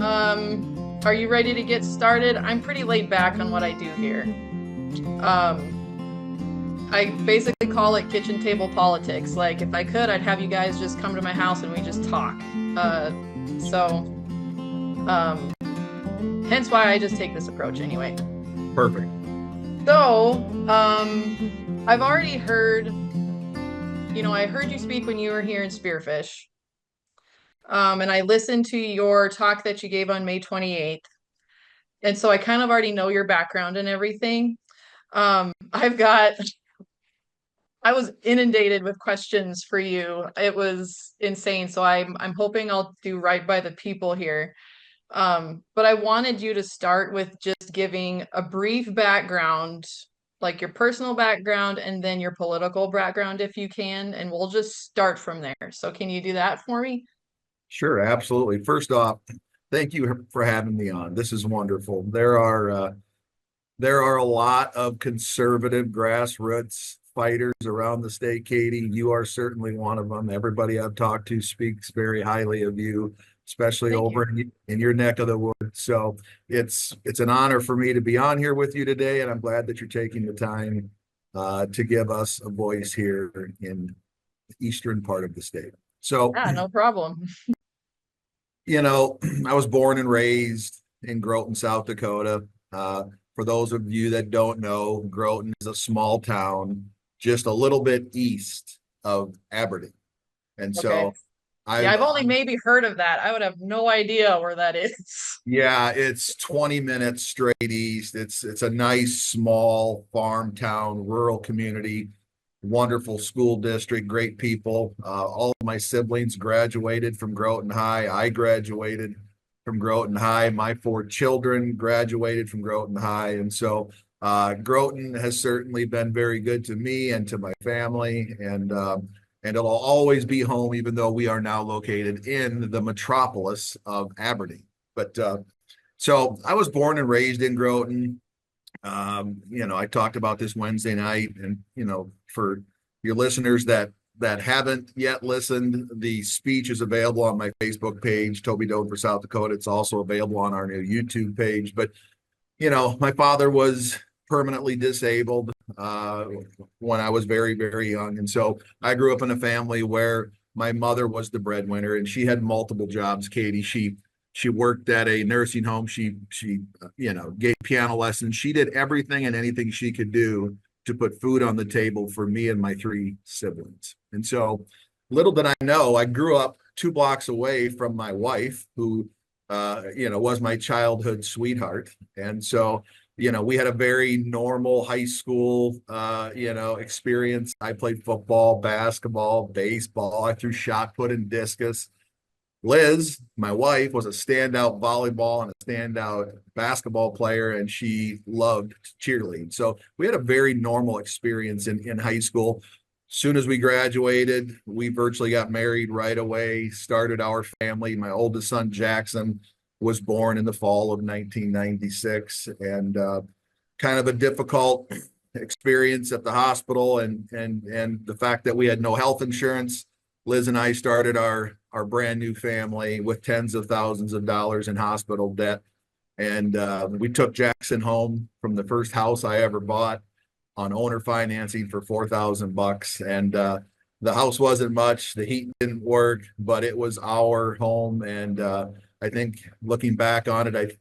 Are you ready to get started? I'm pretty laid back on what I do here. I basically call it kitchen table politics. Like, if I could, I'd have you guys just come to my house and we just talk. So, um, hence why I just take this approach anyway. Perfect. So, I've already heard, I heard you speak when you were here in Spearfish. And I listened to your talk that you gave on May 28th. And so I kind of already know your background and everything. I was inundated with questions for you. It was insane. So I'm hoping I'll do right by the people here. But I wanted you to start with just giving a brief background, like your personal background and then your political background if you can, and we'll just start from there. So can you do that for me? Sure, absolutely. First off, thank you for having me on. This is wonderful. There are a lot of conservative grassroots fighters around the state, Katie. You are certainly one of them. Everybody I've talked to speaks very highly of you, especially Thank you. over in your neck of the woods. So it's an honor for me to be on here with you today, and I'm glad that you're taking the time to give us a voice here in the eastern part of the state. So, Ah, no problem. I was born and raised in Groton, South Dakota. For those of you that don't know, Groton is a small town just a little bit east of Aberdeen. And Okay. so Yeah, I've, I've only maybe heard of that. I would have no idea where that is. yeah, it's 20 minutes straight east. It's a nice small farm town, rural community, wonderful school district, great people. All of my siblings graduated from Groton High. I graduated from Groton High. My four children graduated from Groton High. And so Groton has certainly been very good to me and to my family. And it'll always be home, even though we are now located in the metropolis of Aberdeen. But so I was born and raised in Groton. I talked about this Wednesday night, and for your listeners that haven't yet listened, the speech is available on my Facebook page, Toby Doeden for South Dakota. It's also available on our new YouTube page. But my father was permanently disabled when I was very, very young, and so I grew up in a family where my mother was the breadwinner, and she had multiple jobs. Katie, she worked at a nursing home. She gave piano lessons. She did everything and anything she could do to put food on the table for me and my three siblings. And so, little did I know, I grew up 2 blocks away from my wife, who was my childhood sweetheart. And so, we had a very normal high school, experience. I played football, basketball, baseball. I threw shot put and discus. Liz, my wife, was a standout volleyball and a standout basketball player, and she loved cheerleading. So we had a very normal experience in high school. Soon as we graduated, we virtually got married right away, started our family. My oldest son, Jackson, was born in the fall of 1996, and kind of a difficult experience at the hospital, and the fact that we had no health insurance. Liz and I started our brand new family with tens of thousands of dollars in hospital debt. And we took Jackson home from the first house I ever bought on owner financing for $4,000. And the house wasn't much, the heat didn't work, but it was our home. And I think looking back on it,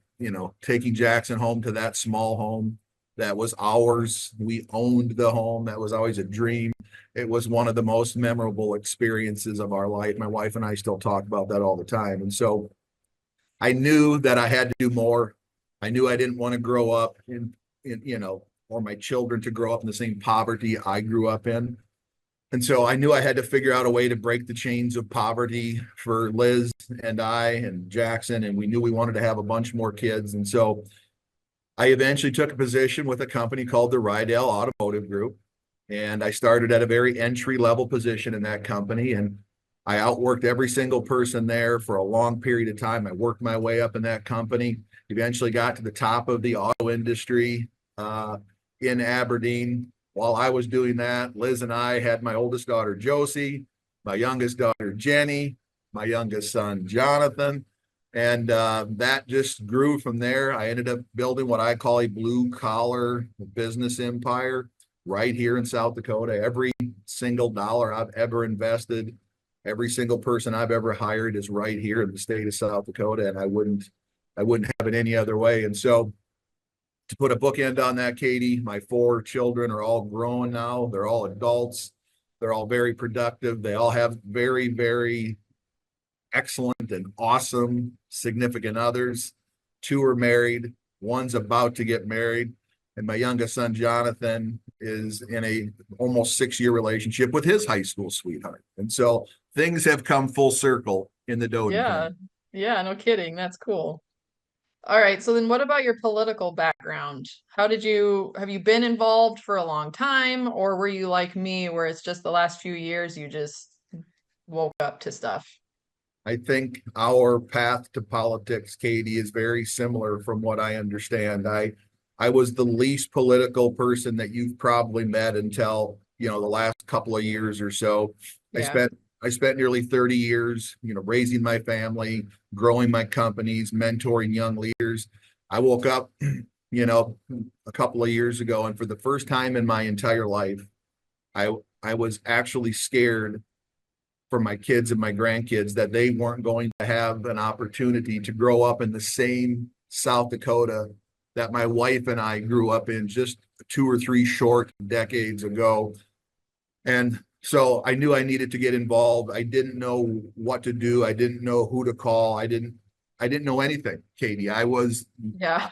taking Jackson home to that small home that was ours, we owned the home. That was always a dream. It was one of the most memorable experiences of our life. My wife and I still talk about that all the time. And so I knew that I had to do more. I knew I didn't want to grow up or my children to grow up in the same poverty I grew up in. And so I knew I had to figure out a way to break the chains of poverty for Liz and I and Jackson. And we knew we wanted to have a bunch more kids. And so I eventually took a position with a company called the Rydell Automotive Group. And I started at a very entry level position in that company. And I outworked every single person there for a long period of time. I worked my way up in that company, eventually got to the top of the auto industry in Aberdeen. While I was doing that, Liz and I had my oldest daughter, Josie, my youngest daughter, Jenny, my youngest son, Jonathan. And that just grew from there. I ended up building what I call a blue collar business empire right here in South Dakota. Every single dollar I've ever invested, every single person I've ever hired is right here in the state of South Dakota, and I wouldn't have it any other way. And so to put a bookend on that, Katie, my four children are all grown now. They're all adults. They're all very productive. They all have very, very excellent and awesome significant others. Two are married. One's about to get married. And my youngest son, Jonathan, is in a almost 6-year relationship with his high school sweetheart. And so things have come full circle in the Doeden Yeah. family. Yeah, no kidding. That's cool. All right, so then what about your political background? Have you been involved for a long time, or were you like me, where it's just the last few years you just woke up to stuff? I think our path to politics, Katie, is very similar from what I understand. I was the least political person that you've probably met until, the last couple of years or so. I Yeah. spent I spent nearly 30 years, raising my family, growing my companies, mentoring young leaders. I woke up, a couple of years ago, and for the first time in my entire life, I I was actually scared for my kids and my grandkids that they weren't going to have an opportunity to grow up in the same South Dakota that my wife and I grew up in just 2 or 3 short decades ago. And so I knew I needed to get involved. I didn't know what to do. I didn't know who to call. I didn't know anything, Katie. Yeah.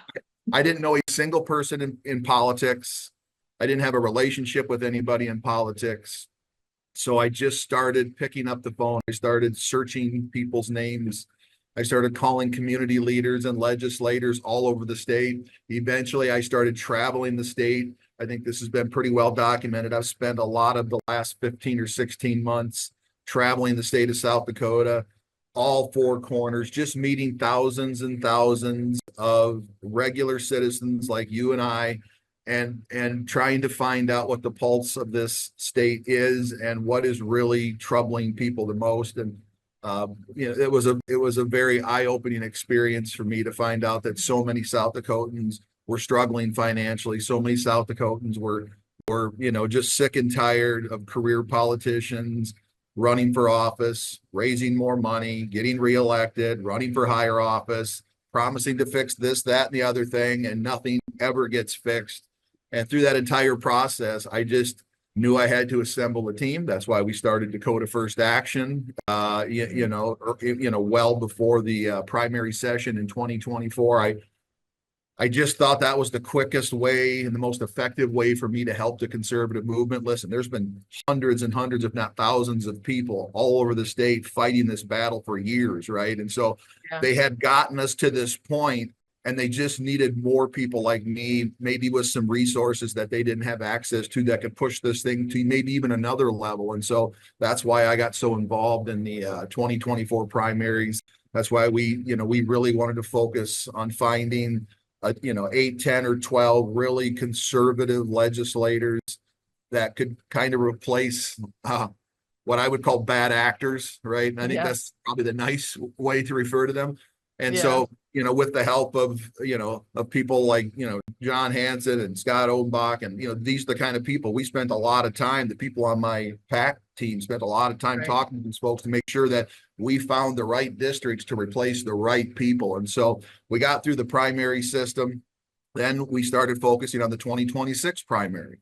I didn't know a single person in politics. I didn't have a relationship with anybody in politics. So I just started picking up the phone. I started searching people's names. I started calling community leaders and legislators all over the state. Eventually, I started traveling the state. I think this has been pretty well documented. I've spent a lot of the last 15 or 16 months traveling the state of South Dakota, all four corners, just meeting thousands and thousands of regular citizens like you and I, and trying to find out what the pulse of this state is and what is really troubling people the most. And it was a very eye-opening experience for me to find out that so many South Dakotans were struggling financially. So many South Dakotans were just sick and tired of career politicians running for office, raising more money, getting reelected, running for higher office, promising to fix this, that, and the other thing, and nothing ever gets fixed. And through that entire process, I just knew I had to assemble a team. That's why we started Dakota First Action, well before the primary session in 2024. I just thought that was the quickest way and the most effective way for me to help the conservative movement. Listen, there's been hundreds and hundreds, if not thousands of people all over the state fighting this battle for years, right? And so Yeah. they had gotten us to this point, and they just needed more people like me, maybe with some resources that they didn't have access to that could push this thing to maybe even another level. And so that's why I got so involved in the 2024 primaries. That's why we really wanted to focus on finding 8, 10, or 12 really conservative legislators that could kind of replace what I would call bad actors, right? And I think Yes. that's probably the nice way to refer to them. And Yeah. so, with the help of people like, John Hanson and Scott Odenbach, and, these are the kind of people we spent a lot of time, the people on my PAC team spent a lot of time Right. talking to these folks to make sure that we found the right districts to replace the right people. And so we got through the primary system. Then we started focusing on the 2026 primary.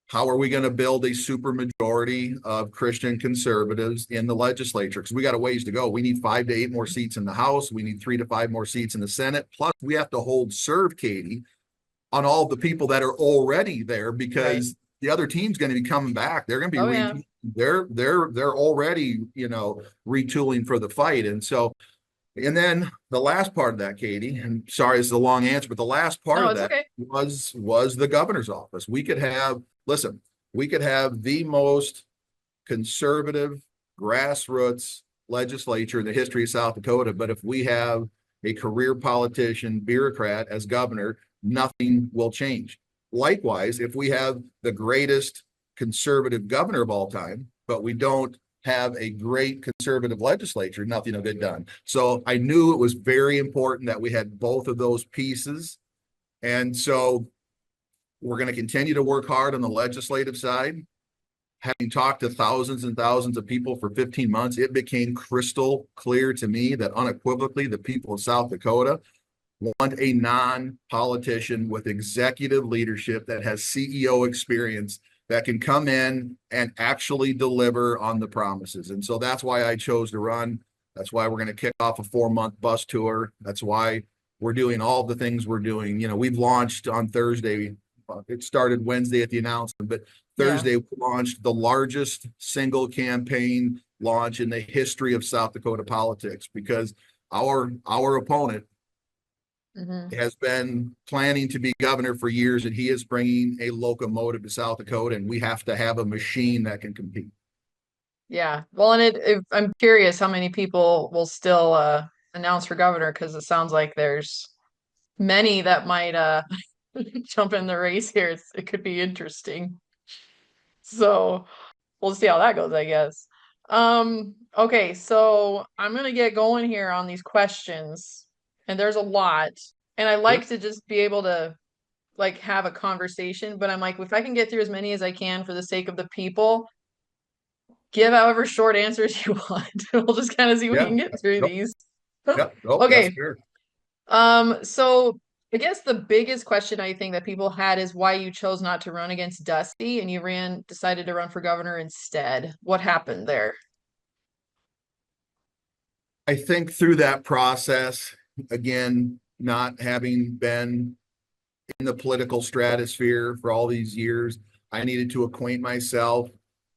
How are we going to build a super majority of Christian conservatives in the legislature? Because we got a ways to go. We need 5 to 8 more seats in the House. We need 3 to 5 more seats in the Senate. Plus, we have to hold serve, Katie, on all the people that are already there, Right. because the other team's going to be coming back. They're going to be Oh yeah. they're already retooling for the fight. And so, and then the last part of that, Katie, and sorry, it's a long answer, but the last part No, of it's that okay. was the governor's office. We could have the most conservative grassroots legislature in the history of South Dakota, but if we have a career politician, bureaucrat as governor, nothing will change. Likewise, if we have the greatest conservative governor of all time, but we don't have a great conservative legislature, nothing will get done. So I knew it was very important that we had both of those pieces. And so we're going to continue to work hard on the legislative side. Having talked to thousands and thousands of people for 15 months, it became crystal clear to me that unequivocally the people of South Dakota want a non-politician with executive leadership that has CEO experience that can come in and actually deliver on the promises. And so that's why I chose to run. That's why we're going to kick off a 4-month bus tour. That's why we're doing all the things we're doing. You know, we've launched on Thursday. It started Wednesday at the announcement, but Yeah. Thursday we launched the largest single campaign launch in the history of South Dakota politics, because our opponent Hmm. has been planning to be governor for years, and he is bringing a locomotive to South Dakota, and we have to have a machine that can compete. Yeah. Well, and I'm curious how many people will still announce for governor, because it sounds like there's many that might jump in the race here. It could be interesting. So we'll see how that goes, I guess. Okay, so I'm gonna get going here on these questions, and there's a lot, and I Sure. like to just be able to like have a conversation, but I'm like, if I can get through as many as I can for the sake of the people, give however short answers you want. We'll just kind of see if we Yeah. can get through Nope. these. Yep. Nope. That's Okay. fair. So I guess the biggest question I think that people had is why you chose not to run against Dusty and you decided to run for governor instead. What happened there? I think through that process, again, not having been in the political stratosphere for all these years, I needed to acquaint myself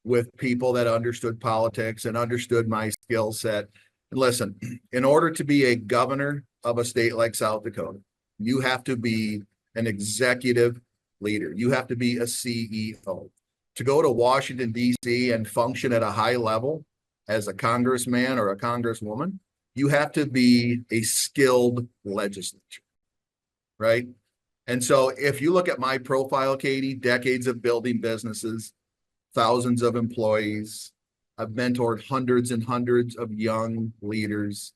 with people that understood politics and understood my skill set. And listen, in order to be a governor of a state like South Dakota, you have to be an executive leader. You have to be a CEO. To go to Washington, D.C. and function at a high level as a congressman or a congresswoman, you have to be a skilled legislator, right? And so if you look at my profile, Katie, decades of building businesses, thousands of employees, I've mentored hundreds and hundreds of young leaders,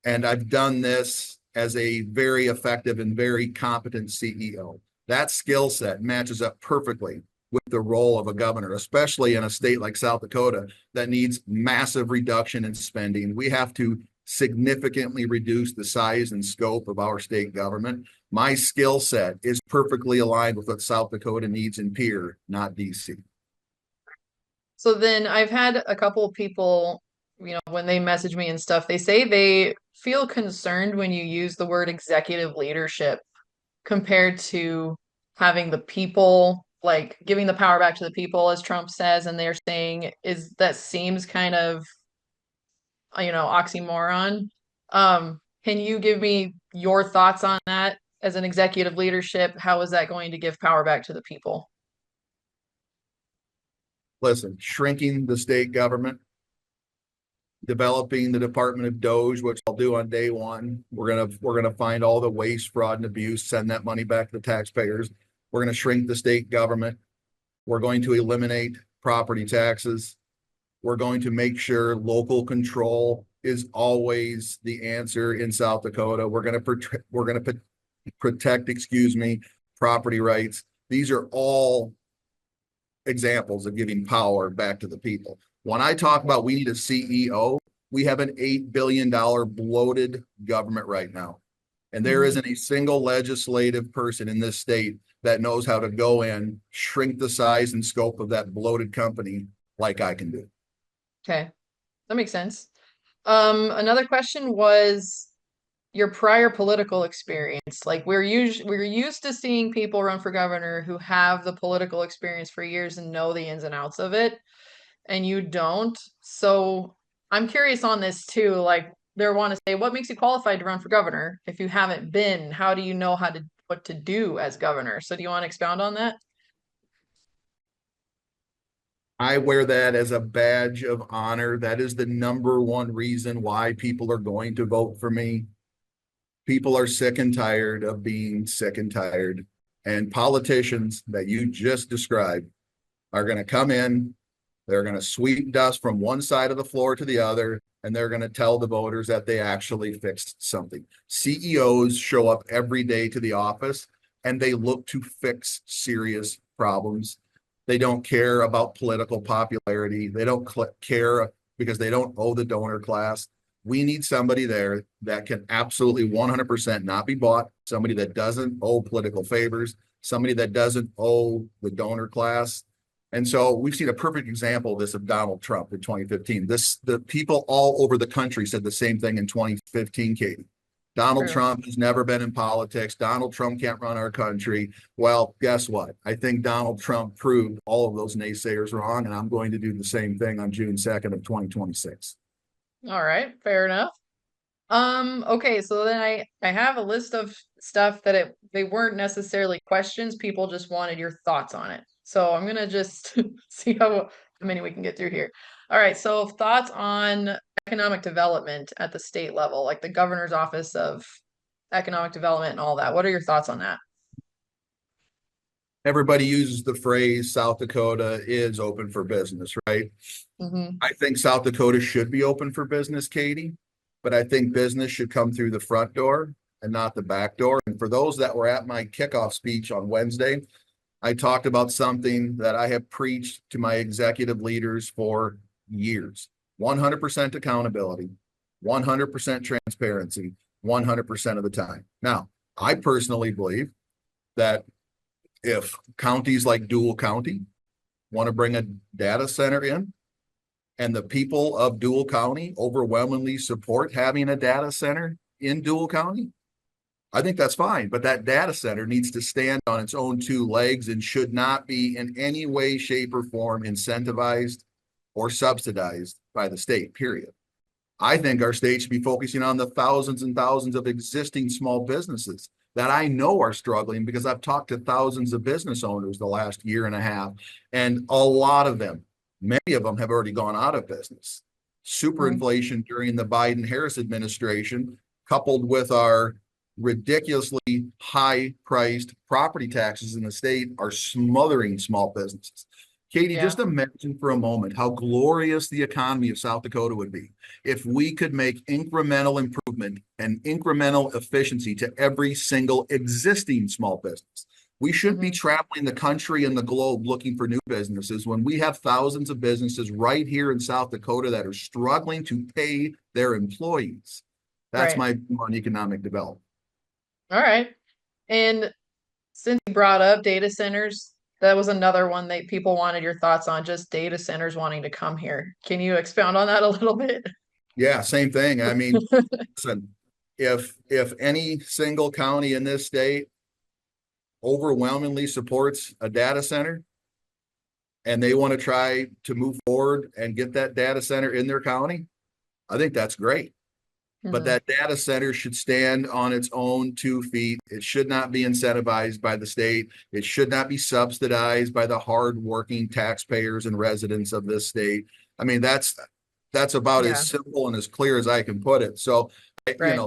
and I've done this as a very effective and very competent CEO. That skill set matches up perfectly with the role of a governor, especially in a state like South Dakota that needs massive reduction in spending. We have to significantly reduce the size and scope of our state government. My skill set is perfectly aligned with what South Dakota needs in Pierre, not DC. So then I've had a couple of people, when they message me and stuff, they say they feel concerned when you use the word executive leadership compared to having the people, like giving the power back to the people, as Trump says, and they're saying is that seems kind of, oxymoron. Can you give me your thoughts on that as an executive leadership? How is that going to give power back to the people? Listen, shrinking the state government, developing the Department of Doge, which I'll do on day one. We're gonna find all the waste, fraud, and abuse, send that money back to the taxpayers. We're gonna shrink the state government. We're going to eliminate property taxes. We're going to make sure local control is always the answer in South Dakota. We're going to protect, property rights. These are all examples of giving power back to the people. When I talk about we need a CEO, we have an $8 billion bloated government right now. And there Mhm. isn't a single legislative person in this state that knows how to go in, shrink the size and scope of that bloated company like I can do. Okay, that makes sense. Another question was your prior political experience. Like we're used to seeing people run for governor who have the political experience for years and know the ins and outs of it, and you don't. So I'm curious on this too. Like they want to say, what makes you qualified to run for governor if you haven't been? How do you know what to do as governor? So do you want to expound on that? I wear that as a badge of honor. That is the number one reason why people are going to vote for me. People are sick and tired of being sick and tired. And politicians that you just described are going to come in, They're going to sweep dust from one side of the floor to the other, and they're going to tell the voters that they actually fixed something. CEOs show up every day to the office and they look to fix serious problems. They don't care about political popularity. They don't care because they don't owe the donor class. We need somebody there that can absolutely 100% not be bought, somebody that doesn't owe political favors, somebody that doesn't owe the donor class. And so we've seen a perfect example of this of Donald Trump in 2015. The people all over the country said the same thing in 2015, Katie. Donald True. Trump has never been in politics. Donald Trump can't run our country. Well, guess what? I think Donald Trump proved all of those naysayers wrong, and I'm going to do the same thing on June 2nd of 2026. All right, fair enough. Okay, so then I have a list of stuff that they weren't necessarily questions, people just wanted your thoughts on it. So I'm gonna just see how many we can get through here. All right, so thoughts on economic development at the state level, like the governor's office of economic development and all that. What are your thoughts on that? Everybody uses the phrase South Dakota is open for business, right? Mm-hmm. I think South Dakota should be open for business, Katie, but I think business should come through the front door and not the back door. And for those that were at my kickoff speech on Wednesday, I talked about something that I have preached to my executive leaders for years. 100% accountability, 100% transparency, 100% of the time. Now, I personally believe that if counties like Dual County want to bring a data center in, and the people of Dual County overwhelmingly support having a data center in Dual County, I think that's fine. But that data center needs to stand on its own two legs and should not be in any way, shape, or form incentivized or subsidized by the state, period. I think our state should be focusing on the thousands and thousands of existing small businesses that I know are struggling, because I've talked to thousands of business owners the last year and a half, and a lot of them, many of them have already gone out of business. Superinflation during the Biden-Harris administration, coupled with our ridiculously high-priced property taxes in the state, are smothering small businesses. Katie, Yeah. just imagine for a moment how glorious the economy of South Dakota would be if we could make incremental improvement and incremental efficiency to every single existing small business. We shouldn't be traveling the country and the globe looking for new businesses when we have thousands of businesses right here in South Dakota that are struggling to pay their employees. That's Right. my view on economic development. All right. And since you brought up data centers, that was another one that people wanted your thoughts on, just data centers wanting to come here. Can you expound on that a little bit? Yeah, same thing. I mean, listen, if any single county in this state overwhelmingly supports a data center and they want to try to move forward and get that data center in their county, I think that's great. But Mhm. that data center should stand on its own 2 feet. It should not be incentivized by the state. It should not be subsidized by the hardworking taxpayers and residents of this state. I mean, that's about as Yeah, simple and as clear as I can put it. So, right.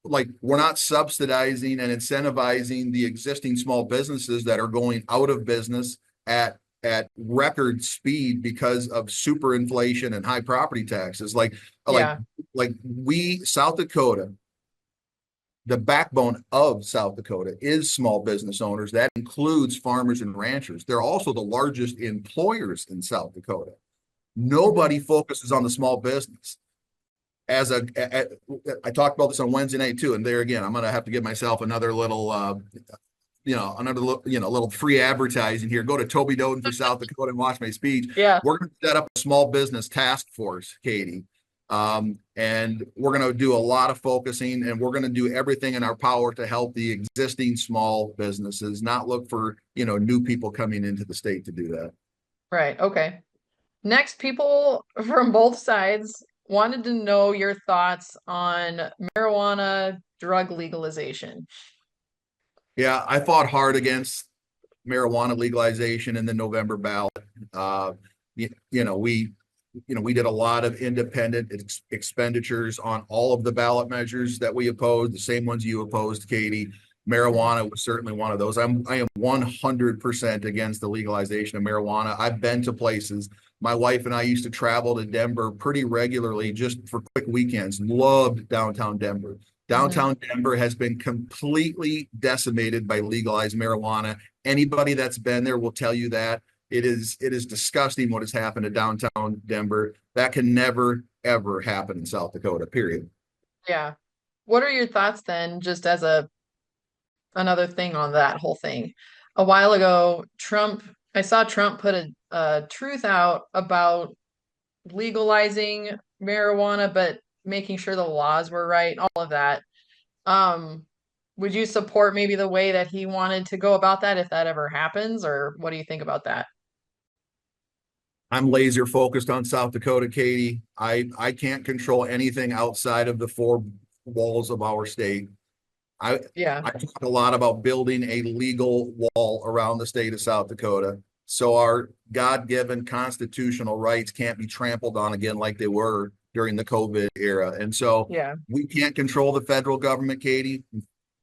like, we're not subsidizing and incentivizing the existing small businesses that are going out of business at record speed because of super inflation and high property taxes. Like Yeah. like we, South Dakota, the backbone of South Dakota is small business owners. That includes farmers and ranchers. They're also the largest employers in South Dakota. Mhm. Nobody focuses on the small business. I talked about this on Wednesday night too, and there again, I'm going to have to give myself another little, little free advertising here. Go to Toby Doeden for South Dakota and watch my speech. Yeah. We're going to set up a small business task force, Katie. And we're going to do a lot of focusing, and we're going to do everything in our power to help the existing small businesses, not look for, new people coming into the state to do that. Right. Okay. Next, people from both sides wanted to know your thoughts on marijuana drug legalization. Yeah, I fought hard against marijuana legalization in the November ballot. Uh, you, you know, we, we did a lot of independent expenditures on all of the ballot measures that we opposed, the same ones you opposed, Katie. Marijuana was certainly one of those. I am 100% against the legalization of marijuana. I've been to places My wife and I used to travel to Denver pretty regularly just for quick weekends. Loved downtown Denver. Hmm. Downtown Denver has been completely decimated by legalized marijuana. Anybody that's been there will tell you that. It is disgusting what has happened to downtown Denver. That can never, ever happen in South Dakota, period. Yeah. What are your thoughts then, just as a another thing on that whole thing? A while ago, I saw Trump put a truth out about legalizing marijuana, but making sure the laws were right, all of that. Um, would you support maybe the way that he wanted to go about that if that ever happens, or what do you think about that? I'm laser focused on South Dakota, Katie. I can't control anything outside of the four walls of our state. I Yeah, I talk a lot about building a legal wall around the state of South Dakota so our God-given constitutional rights can't be trampled on again like they were during the COVID era. And so yeah, we can't control the federal government, Katie.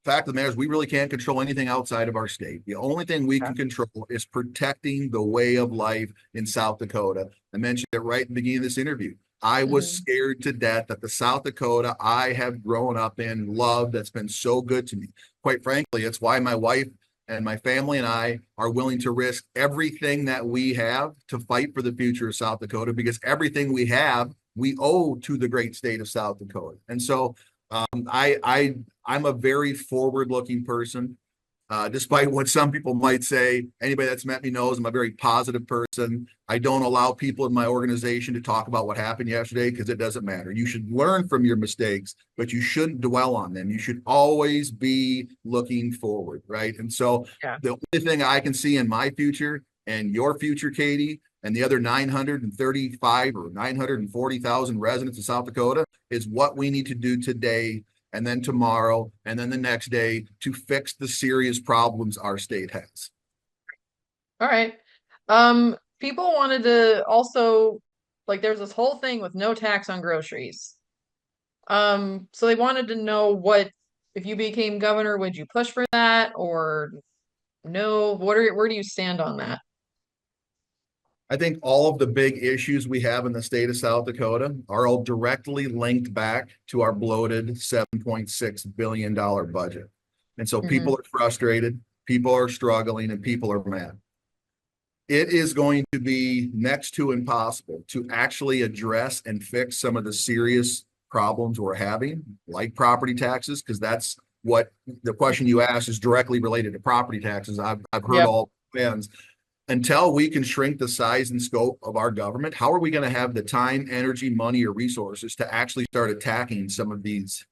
Fact of the matter is we really can't control anything outside of our state. The only thing we yeah. can control is protecting the way of life in South Dakota. I mentioned it right at the beginning of this interview. I was Hmm. scared to death that the South Dakota I have grown up in, loved, that's been so good to me. Quite frankly, it's why my wife and my family and I are willing to risk everything that we have to fight for the future of South Dakota because everything we have, we owe to the great state of South Dakota. And so I'm a very forward-looking person. Despite what some people might say, anybody that's met me knows I'm a very positive person. I don't allow people in my organization to talk about what happened yesterday because it doesn't matter. You should learn from your mistakes, but you shouldn't dwell on them. You should always be looking forward, right? And so Yeah. the only thing I can see in my future and your future, Katie, and the other 935 or 940,000 residents of South Dakota is what we need to do today and then tomorrow, and then the next day to fix the serious problems our state has. All right. People wanted to also, like, there's this whole thing with no tax on groceries. So they wanted to know what, if you became governor, would you push for that or no? Where do you stand on that? I think all of the big issues we have in the state of South Dakota are all directly linked back to our bloated $7.6 billion budget. And so people Hmm. are frustrated, people are struggling, and people are mad. It is going to be next to impossible to actually address and fix some of the serious problems we're having, like property taxes, because that's what the question you asked is directly related to property taxes. I've heard Yep. all plans. Until we can shrink the size and scope of our government, how are we going to have the time, energy, money, or resources to actually start attacking some of these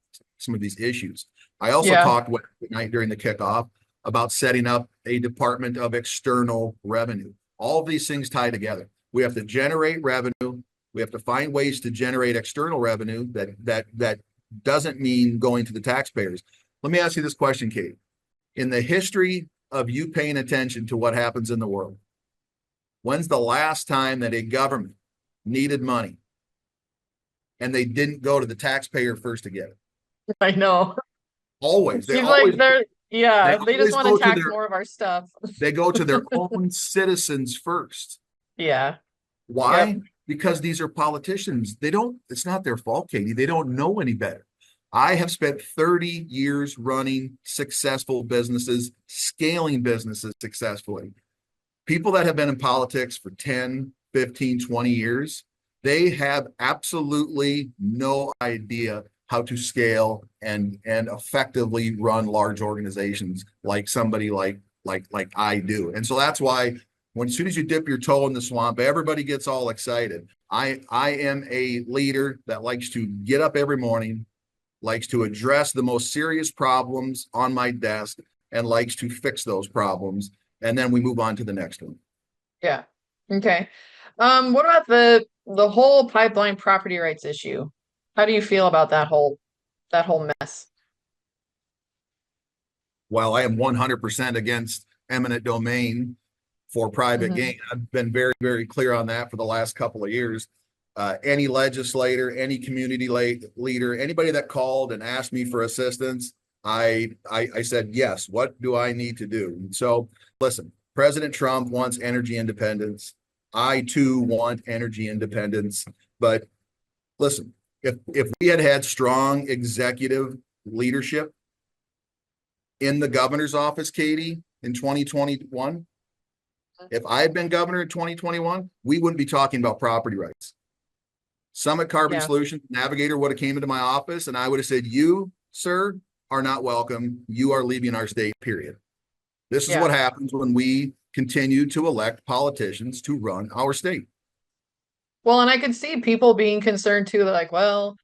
issues? I also Yeah. talked with tonight during the kickoff about setting up a Department of External Revenue. All of these things tie together. We have to generate revenue. We have to find ways to generate external revenue that doesn't mean going to the taxpayers. Let me ask you this question, Kate. In the history of you paying attention to what happens in the world, when's the last time that a government needed money and they didn't go to the taxpayer first to get it? I know. Always. They Seems like always they they just always want to go to tax their more of our stuff. they go to their own citizens first. Yeah. Yep. Why? Because these are politicians. They don't, it's not their fault, Katie. They don't know any better. I have spent 30 years running successful businesses, scaling businesses successfully. People that have been in politics for 10, 15, 20 years, they have absolutely no idea how to scale and effectively run large organizations like somebody like I do. And so that's why when as soon as you dip your toe in the swamp, everybody gets all excited. I am a leader that likes to get up every morning, likes to address the most serious problems on my desk, and likes to fix those problems. And then we move on to the next one. Yeah. Okay. What about the whole pipeline property rights issue? How do you feel about that whole mess? While I am 100% against eminent domain for private Hmm. gain, I've been very, very clear on that for the last couple of years. Any legislator, any community leader, anybody that called and asked me for assistance, I said, yes, what do I need to do? And so listen, President Trump wants energy independence. I too want energy independence. But listen, if we had had strong executive leadership in the governor's office, Katie, in 2021, if I had been governor in 2021, we wouldn't be talking about property rights. Summit Carbon Yeah. Solutions Navigator would have came into my office and I would have said, you, sir, are not welcome. You are leaving our state, period. This is Yeah. what happens when we continue to elect politicians to run our state. Well, and I could see people being concerned too. They're like, well,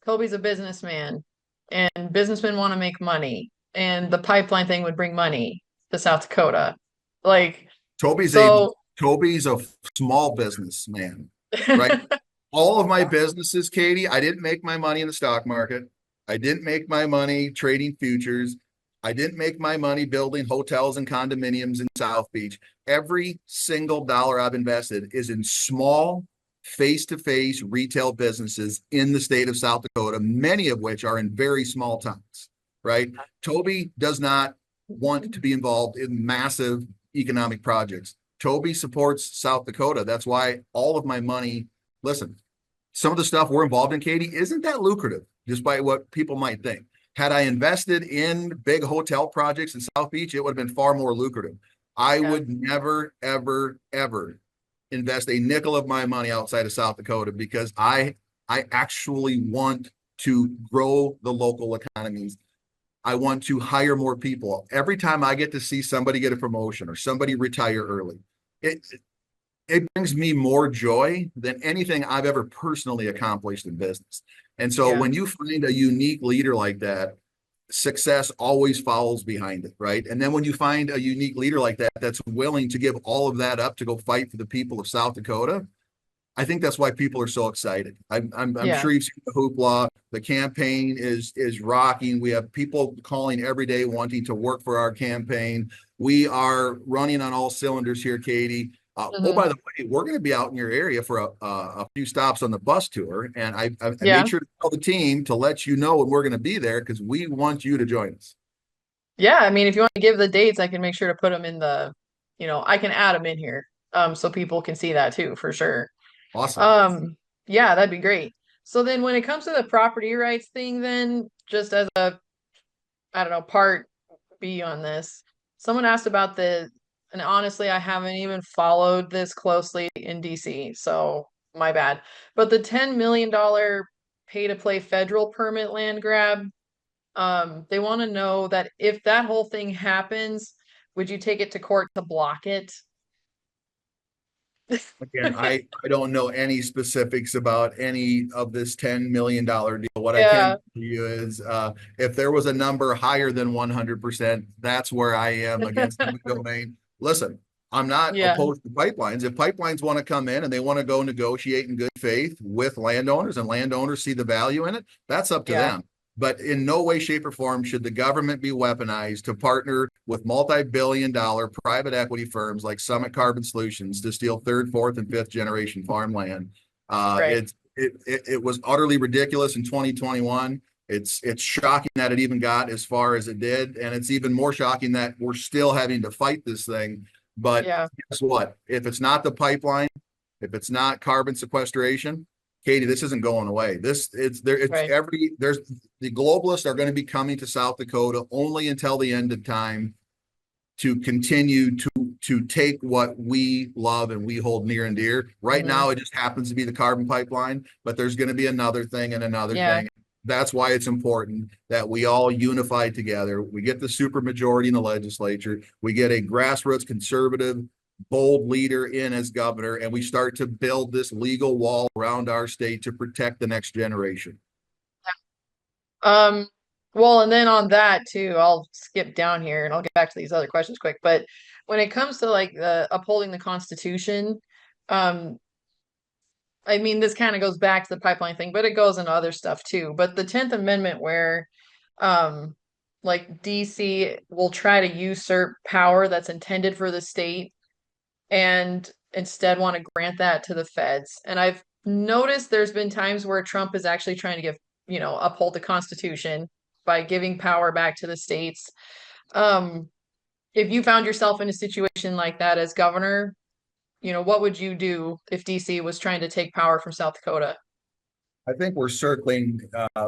Kobe's a businessman and businessmen want to make money, and the pipeline thing would bring money to South Dakota. Like, Toby's a so Toby's a small business man, right? All of my businesses, Katie, I didn't make my money in the stock market. I didn't make my money trading futures. I didn't make my money building hotels and condominiums in South Beach. Every single dollar I've invested is in small, face-to-face retail businesses in the state of South Dakota, many of which are in very small towns, right? Toby does not want to be involved in massive economic projects. Toby supports South Dakota. That's why all of my money, listen, some of the stuff we're involved in, Katie, isn't that lucrative, despite what people might think. Had I invested in big hotel projects in South Beach, it would have been far more lucrative. I yeah, would never, ever, ever invest a nickel of my money outside of South Dakota because I actually want to grow the local economies. I want to hire more people. Every time I get to see somebody get a promotion or somebody retire early, it it brings me more joy than anything I've ever personally accomplished in business. And so yeah, when you find a unique leader like that, success always follows behind it, right? And then when you find a unique leader like that that's willing to give all of that up to go fight for the people of South Dakota, I think that's why people are so excited. I'm yeah. sure you've seen the hoopla. The campaign is rocking. We have people calling every day wanting to work for our campaign. We are running on all cylinders here, Katie. Oh, Hmm. by the way, we're going to be out in your area for a few stops on the bus tour, and I made Yeah. sure to tell the team to let you know when we're going to be there because we want you to join us. Yeah. I mean, if you want to give the dates, I can make sure to put them in I can add them in here, so people can see that too, for sure. Awesome. Um, yeah, that'd be great. So then when it comes to the property rights thing, then just as I don't know, part B on this, someone asked about and honestly, I haven't even followed this closely in DC, so my bad. But the $10 million pay to play federal permit land grab, they want to know that if that whole thing happens, would you take it to court to block it? Again, I don't know any specifics about any of this $10 million deal. What I can Yeah, tell you is if there was a number higher than 100%, that's where I am against the domain. Listen, I'm not yeah, opposed to pipelines. If pipelines want to come in and they want to go negotiate in good faith with landowners and landowners see the value in it, that's up to yeah, them. But in no way, shape, or form should the government be weaponized to partner with multi-billion-dollar private equity firms like Summit Carbon Solutions to steal third, fourth, and fifth generation farmland. right. It was utterly ridiculous in 2021. It's shocking that it even got as far as it did, and it's even more shocking that we're still having to fight this thing. But Yeah, guess what? If it's not the pipeline, if it's not carbon sequestration, Katie, this isn't going away. This it's there. It's right. every there's the globalists are going to be coming to South Dakota only until the end of time to continue to take what we love and we hold near and dear. Right Hmm. now, it just happens to be the carbon pipeline, but there's going to be another thing and another Yeah. thing. That's why it's important that we all unify together. We get the super majority in the legislature. We get a grassroots conservative, bold leader in as governor, and we start to build this legal wall around our state to protect the next generation. Um, well, and then on that too, I'll skip down here and I'll get back to these other questions quick. But when it comes to like the upholding the Constitution, um, I mean, this kind of goes back to the pipeline thing, but it goes into other stuff too. But the 10th Amendment, where um, like DC will try to usurp power that's intended for the state and instead want to grant that to the feds. And I've noticed there's been times where Trump is actually trying to uphold the Constitution by giving power back to the states. Um, if you found yourself in a situation like that as governor, what would you do if DC was trying to take power from South Dakota? I think we're circling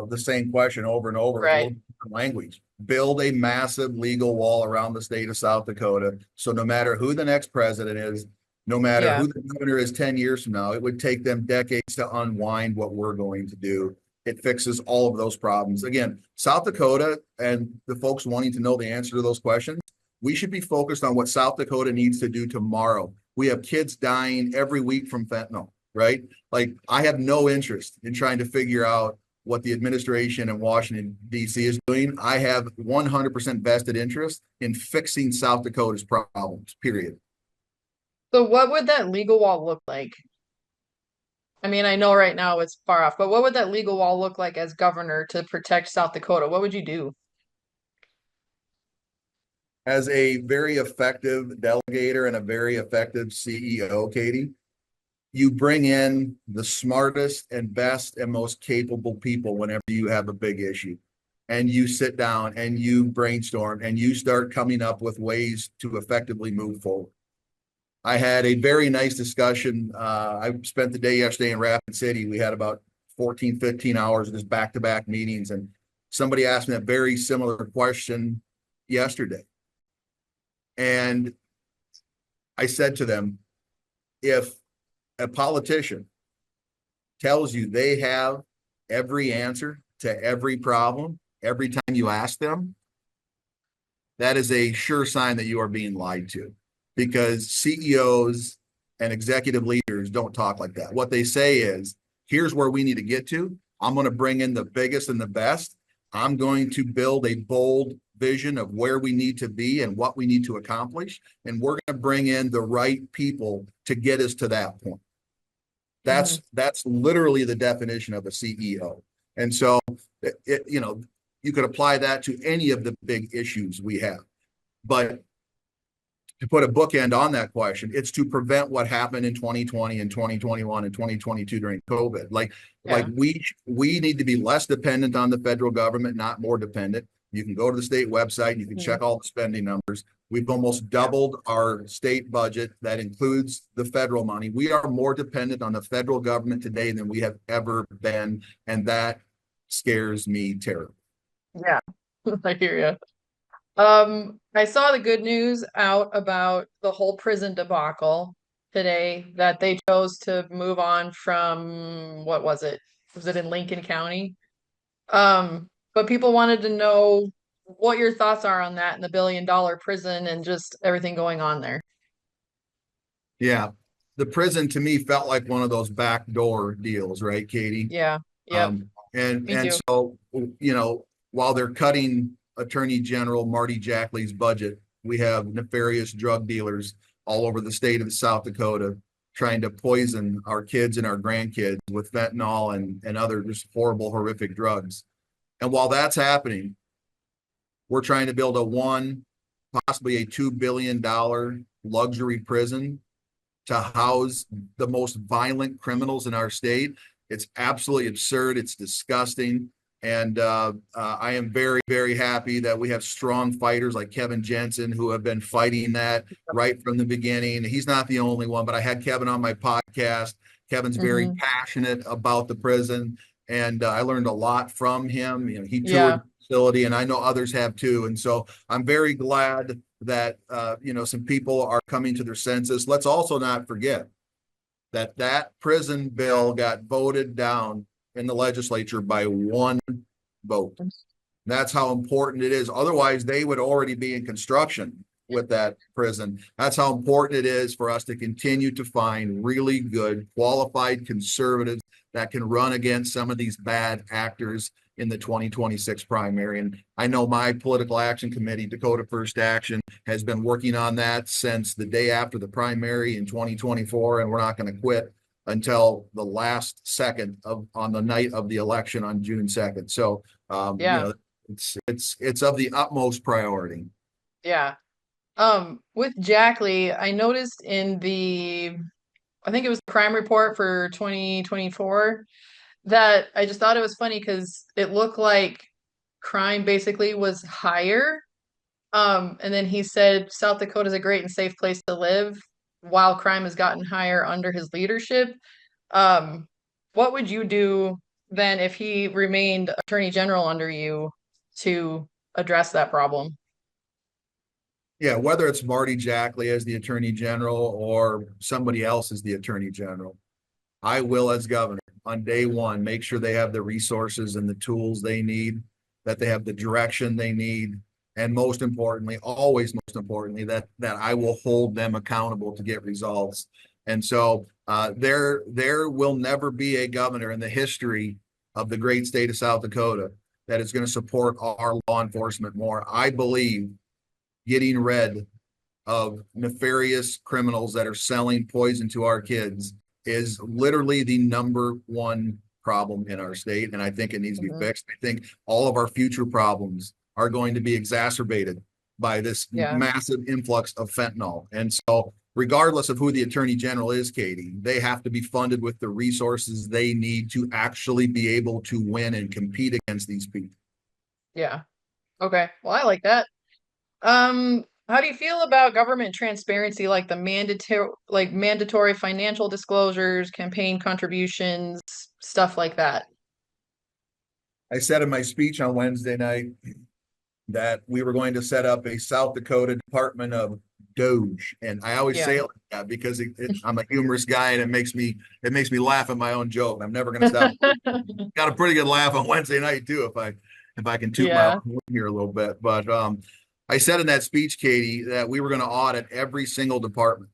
the same question over and over with a Right. little different language. Build a massive legal wall around the state of South Dakota. So no matter who the next president is, no matter Yeah. who the governor is 10 years from now, it would take them decades to unwind what we're going to do. It fixes all of those problems. Again, South Dakota and the folks wanting to know the answer to those questions, we should be focused on what South Dakota needs to do tomorrow. We have kids dying every week from fentanyl, right? Like, I have no interest in trying to figure out what the administration in Washington, D.C. is doing. I have 100% vested interest in fixing South Dakota's problems, period. So what would that legal wall look like? I mean, I know right now it's far off, but what would that legal wall look like as governor to protect South Dakota? What would you do? As a very effective delegator and a very effective CEO, Katie, you bring in the smartest and best and most capable people whenever you have a big issue. And you sit down and you brainstorm and you start coming up with ways to effectively move forward. I had a very nice discussion. I spent the day yesterday in Rapid City. We had about 14, 15 hours of just back-to-back meetings. And somebody asked me a very similar question yesterday. And I said to them, if a politician tells you they have every answer to every problem every time you ask them, that is a sure sign that you are being lied to, because CEOs and executive leaders don't talk like that. What they say is, here's where we need to get to. I'm going to bring in the biggest and the best. I'm going to build a bold vision of where we need to be and what we need to accomplish. And we're going to bring in the right people to get us to that point. Hmm. That's literally the definition of a CEO. And so you could apply that to any of the big issues we have. But to put a bookend on that question, it's to prevent what happened in 2020 and 2021 and 2022 during COVID. Like Yeah. we need to be less dependent on the federal government, not more dependent. You can go to the state website and you can Hmm. check all the spending numbers. We've almost Yeah. doubled our state budget. That includes the federal money. We are more dependent on the federal government today than we have ever been. And that scares me terribly. Yeah. I hear you. I saw the good news out about the whole prison debacle today that they chose to move on from what was it? Was it in Lincoln County? But people wanted to know what your thoughts are on that and the billion-dollar prison and just everything going on there. Yeah. The prison to me felt like one of those backdoor deals, right, Katie? Yeah. Yep. And Me too. so, while they're cutting Attorney General Marty Jackley's budget, we have nefarious drug dealers all over the state of South Dakota trying to poison our kids and our grandkids with fentanyl and other just horrible, horrific drugs. And while that's happening, we're trying to build possibly a $2 billion luxury prison to house the most violent criminals in our state. It's absolutely absurd. It's disgusting. And I am very, very happy that we have strong fighters like Kevin Jensen who have been fighting that right from the beginning. He's not the only one, but I had Kevin on my podcast. Kevin's very Hmm. passionate about the prison, and I learned a lot from him. He toured Yeah. the facility, and I know others have too. And so I'm very glad that some people are coming to their senses. Let's also not forget that that prison bill got voted down in the legislature by one vote. That's how important it is. Otherwise, they would already be in construction with that prison. That's how important it is for us to continue to find really good, qualified conservatives that can run against some of these bad actors in the 2026 primary. And I know my political action committee, Dakota First Action, has been working on that since the day after the primary in 2024, and we're not going to quit until the last second on the night of the election on June 2nd. So, Yeah. it's of the utmost priority. Yeah. With Jackley, I noticed I think it was the crime report for 2024 that I just thought it was funny because it looked like crime basically was higher. And then he said South Dakota is a great and safe place to live. while crime has gotten higher under his leadership. Um, what would you do then if he remained attorney general under you to address that problem? Yeah, whether it's Marty Jackley as the attorney general or somebody else as the attorney general, I will, as governor, on day one, make sure they have the resources and the tools they need, that they have the direction they need, and most importantly, always most importantly, that I will hold them accountable to get results. And so there will never be a governor in the history of the great state of South Dakota that is going to support our law enforcement more. I believe getting rid of nefarious criminals that are selling poison to our kids is literally the number one problem in our state. And I think it needs to be Mhm. fixed. I think all of our future problems are going to be exacerbated by this Yeah, massive influx of fentanyl. And so, regardless of who the attorney general is, Katie, they have to be funded with the resources they need to actually be able to win and compete against these people. yeah. Okay. Well, I like that. How do you feel about government transparency, like the mandatory financial disclosures, campaign contributions, stuff like that? I said in my speech on Wednesday night that we were going to set up a South Dakota Department of Doge, and I always say Yeah. it like that because I'm a humorous guy, and it makes me laugh at my own joke. I'm never going to stop. Got a pretty good laugh on Wednesday night too, if I can toot my own Yeah. horn here a little bit. But I said in that speech, Katie, that we were going to audit every single department.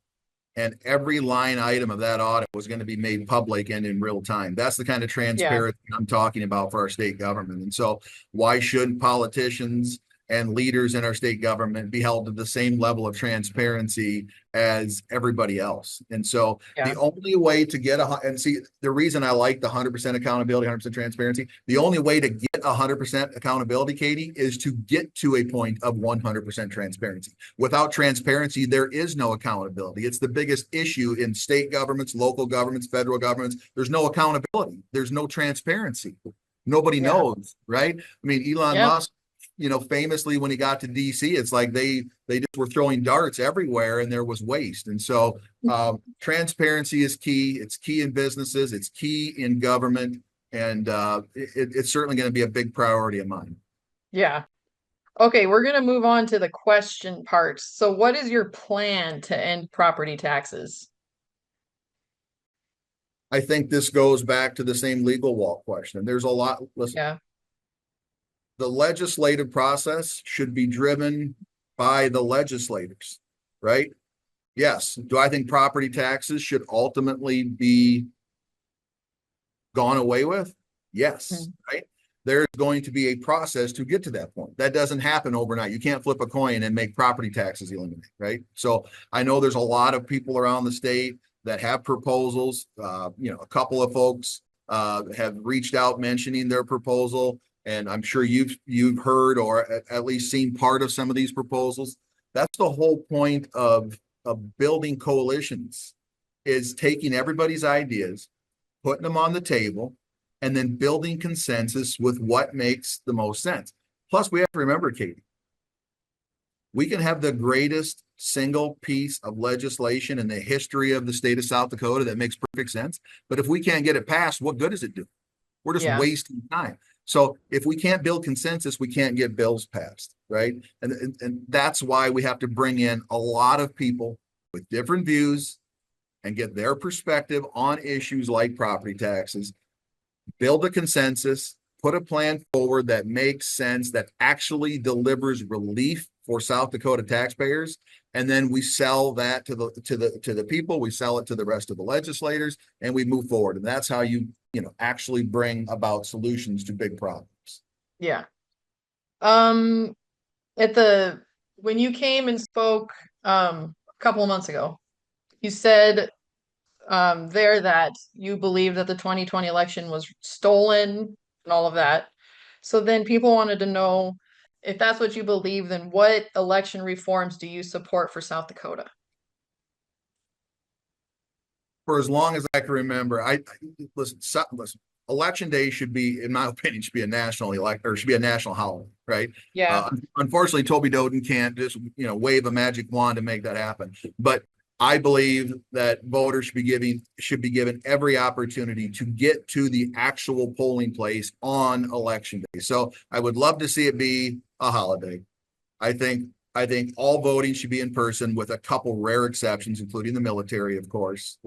And every line item of that audit was going to be made public and in real time. That's the kind of Yeah. transparency I'm talking about for our state government. And so, why should politicians and leaders in our state government be held to the same level of transparency as everybody else? And so, the Yeah. only way to get and see the reason I like the 100% accountability, 100% transparency, the only way to get 100% accountability, Katie, is to get to a point of 100% transparency. Without transparency, there is no accountability. It's the biggest issue in state governments, local governments, federal governments. There's no accountability. There's no transparency. Nobody Yeah. knows, right? I mean, Elon Yep. Musk, famously when he got to DC, it's like they just were throwing darts everywhere and there was waste. And so transparency is key. It's key in businesses. It's key in government. And it's certainly going to be a big priority of mine. Yeah. Okay, we're gonna move on to the question parts. So what is your plan to end property taxes? I think this goes back to the same legal wall question. There's a lot. Listen, Yeah. the legislative process should be driven by the legislators, right? Yes. Do I think property taxes should ultimately be gone away with? Yes. Mhm. Right. There's going to be a process to get to that point. That doesn't happen overnight. You can't flip a coin and make property taxes eliminate, right? So I know there's a lot of people around the state that have proposals. A couple of folks have reached out mentioning their proposal, and I'm sure you've heard or at least seen part of some of these proposals. That's the whole point of building coalitions, is taking everybody's ideas, putting them on the table, and then building consensus with what makes the most sense. Plus, we have to remember, Katie, we can have the greatest single piece of legislation in the history of the state of South Dakota that makes perfect sense. But if we can't get it passed, what good does it do? We're just Yeah. wasting time. So if we can't build consensus, we can't get bills passed, right? And that's why we have to bring in a lot of people with different views and get their perspective on issues like property taxes, build a consensus, put a plan forward that makes sense, that actually delivers relief for South Dakota taxpayers, and then we sell that to the people. We sell it to the rest of the legislators, and we move forward. And that's how you actually bring about solutions to big problems. Yeah. Um, at the when you came and spoke a couple of months ago, you said there that you believe that the 2020 election was stolen and all of that. So then people wanted to know if that's what you believe, then what election reforms do you support for South Dakota? For as long as I can remember, listen. Election day should be, in my opinion, should be a national or should be a national holiday, right? Yeah. Unfortunately, Toby Doeden can't just wave a magic wand to make that happen. But I believe that voters should be given every opportunity to get to the actual polling place on election day. So I would love to see it be a holiday. I think all voting should be in person with a couple rare exceptions, including the military, of course.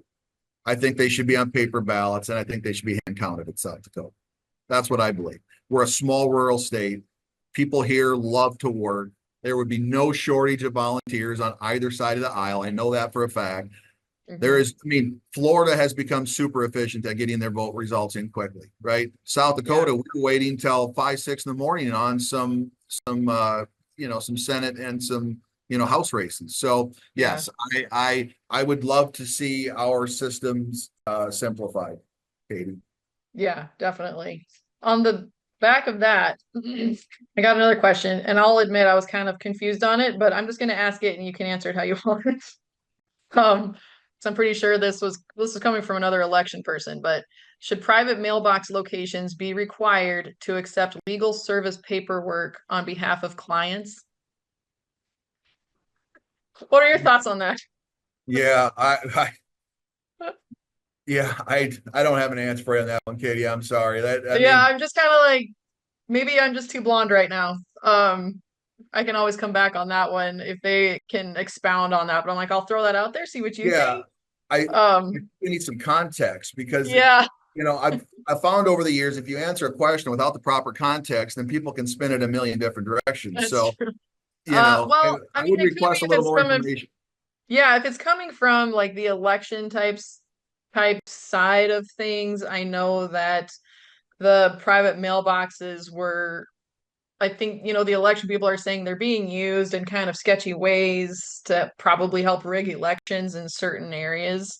I think they should be on paper ballots, and I think they should be hand counted at South Dakota. That's what I believe. We're a small rural state. People here love to work. There would be no shortage of volunteers on either side of the aisle. I know that for a fact. There Hmm. is, I mean, Florida has become super efficient at getting their vote results in quickly, right? South Yeah. Dakota, we were waiting till 5, 6 in the morning on some Senate and some, House races. So Yeah. yes, I would love to see our systems simplified, Katie. Yeah, definitely. On the back of that, I got another question, and I'll admit I was kind of confused on it, but I'm just going to ask it and you can answer it how you want. Um, so I'm pretty sure this is coming from another election person, but should private mailbox locations be required to accept legal service paperwork on behalf of clients? What are your thoughts on that? Yeah, I don't have an answer for you on that one, Katie. I'm sorry. That I Yeah, mean, I'm just kind of like maybe I'm just too blonde right now. I can always come back on that one if they can expound on that, but I'm like, I'll throw that out there, see what you yeah, think. I Um, we need some context because yeah, I've found over the years if you answer a question without the proper context, then people can spin it a million different directions. that's So, true. Well, I I mean, would it could be request a if little it's more coming, information. yeah, if it's coming from like the election type side of things. I know that the private mailboxes were, I think, the election people are saying they're being used in kind of sketchy ways to probably help rig elections in certain areas.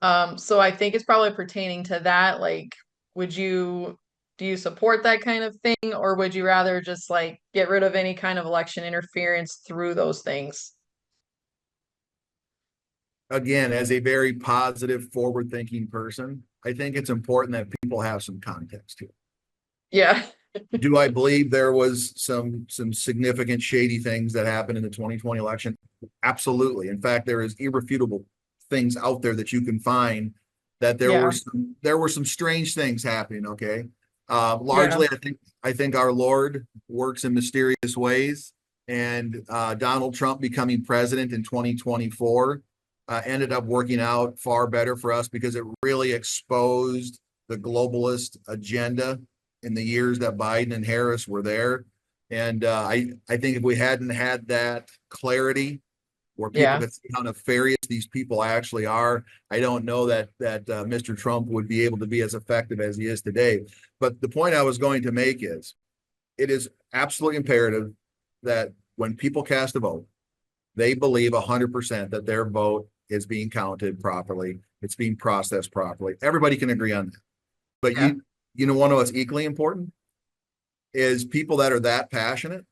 So I think it's probably pertaining to that. Like, would you do you support that kind of thing, or would you rather just like get rid of any kind of election interference through those things? Again, as a very positive, forward-thinking person, I think it's important that people have some context here. Yeah. Do I believe there was some significant shady things that happened in the 2020 election? Absolutely. In fact, there is irrefutable things out there that you can find that Yeah. there were some strange things happening. Okay, Yeah. largely I think our Lord works in mysterious ways, and Donald Trump becoming president in 2024 ended up working out far better for us because it really exposed the globalist agenda in the years that Biden and Harris were there. And I think if we hadn't had that clarity where people Yeah. could see how nefarious these people actually are, I don't know that Mr. Trump would be able to be as effective as he is today. But the point I was going to make is it is absolutely imperative that when people cast a vote, they believe 100% that their vote is being counted properly, it's being processed properly. Everybody can agree on that. But Yeah. you know, one of what's equally important is people that are that passionate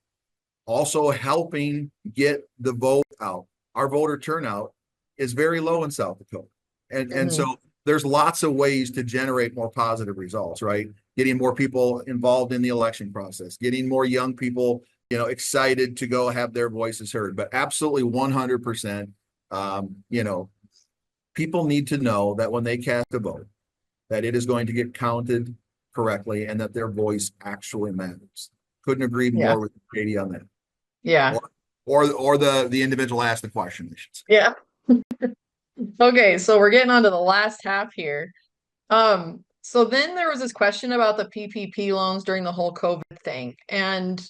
also helping get the vote out. Our voter turnout is very low in South Dakota. And Hmm. so there's lots of ways to generate more positive results, right? Getting more people involved in the election process, getting more young people, excited to go have their voices heard. But absolutely 100%, people need to know that when they cast a vote, that it is going to get counted correctly and that their voice actually matters. Couldn't agree Yeah. more with Katie on that. Yeah. Or the individual asked the question, I should say. Yeah. Okay, so we're getting on to the last half here. So then there was this question about the PPP loans during the whole COVID thing, and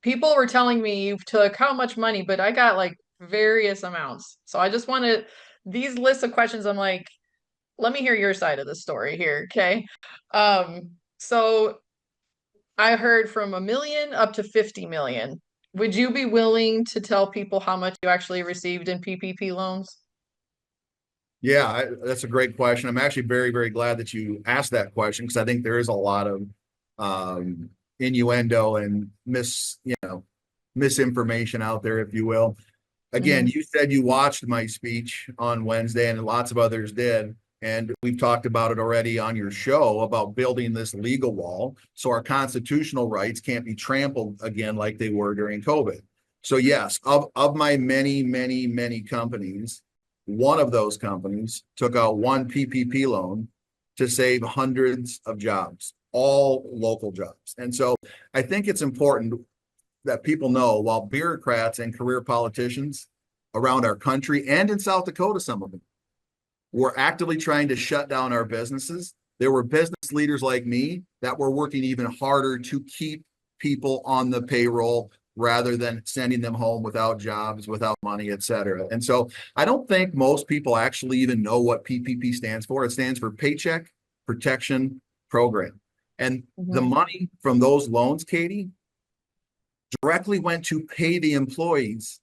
people were telling me you took how much money, but I got like various amounts. So I just wanted these lists of questions. I'm like, let me hear your side of the story here, okay? So I heard from 1 million up to 50 million. Would you be willing to tell people how much you actually received in PPP loans? Yeah, that's a great question. I'm actually very, very glad that you asked that question because I think there is a lot of innuendo and misinformation out there, if you will. Again, Hmm. you said you watched my speech on Wednesday, and lots of others did. And we've talked about it already on your show about building this legal wall so our constitutional rights can't be trampled again like they were during COVID. So, yes, of my many, many, many companies, One of those companies took out one PPP loan to save hundreds of jobs, all local jobs. And so I think it's important that people know, while bureaucrats and career politicians around our country and in South Dakota, some of them were actively trying to shut down our businesses, there were business leaders like me that were working even harder to keep people on the payroll rather than sending them home without jobs, without money, et cetera. And so I don't think most people actually even know what PPP stands for. It stands for Paycheck Protection Program. And the Mhm. money from those loans, Katie, directly went to pay the employees.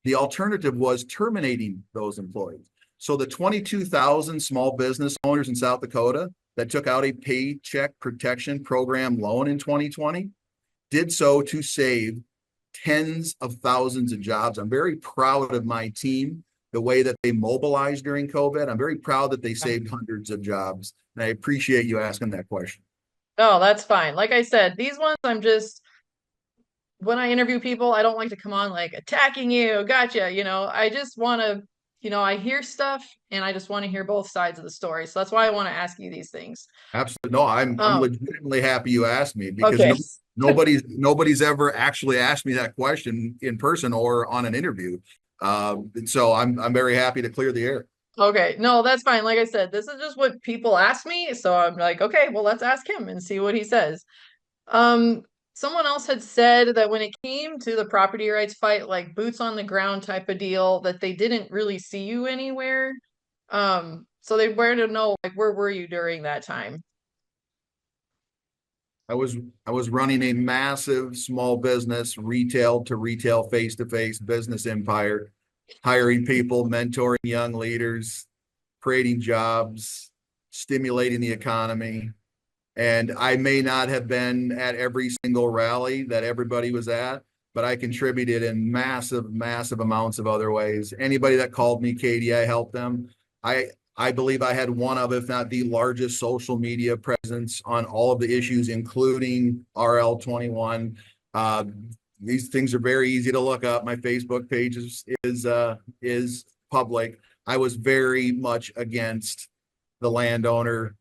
The alternative was terminating those employees. So the 22,000 small business owners in South Dakota that took out a Paycheck Protection Program loan in 2020 did so to save tens of thousands of jobs. I'm very proud of my team, the way that they mobilized during COVID. I'm very proud that they saved hundreds of jobs. And I appreciate you asking that question. Oh, that's fine. Like I said, these ones I'm just when I interview people, I don't like to come on like attacking you, gotcha. I just want to, I hear stuff and I just want to hear both sides of the story. So that's why I want to ask you these things. Absolutely. No, I'm Um, legitimately happy you asked me because okay. nobody's ever actually asked me that question in person or on an interview. So I'm very happy to clear the air. Okay. No, that's fine. Like I said, this is just what people ask me. So I'm like, okay, well, let's ask him and see what he says. Um, Someone else had said that when it came to the property rights fight, like boots on the ground type of deal, that they didn't really see you anywhere. So they wanted to know, like, where were you during that time? I was I was running a massive small business, retail to retail, face to face business empire, hiring people, mentoring young leaders, creating jobs, stimulating the economy. And I may not have been at every single rally that everybody was at, but I contributed in massive, massive amounts of other ways. Anybody that called me Katie, I helped them. I I believe I had one of, if not the largest social media presence on all of the issues, including RL21. Uh, these things are very easy to look up. My Facebook page is public. I was very much against the landowner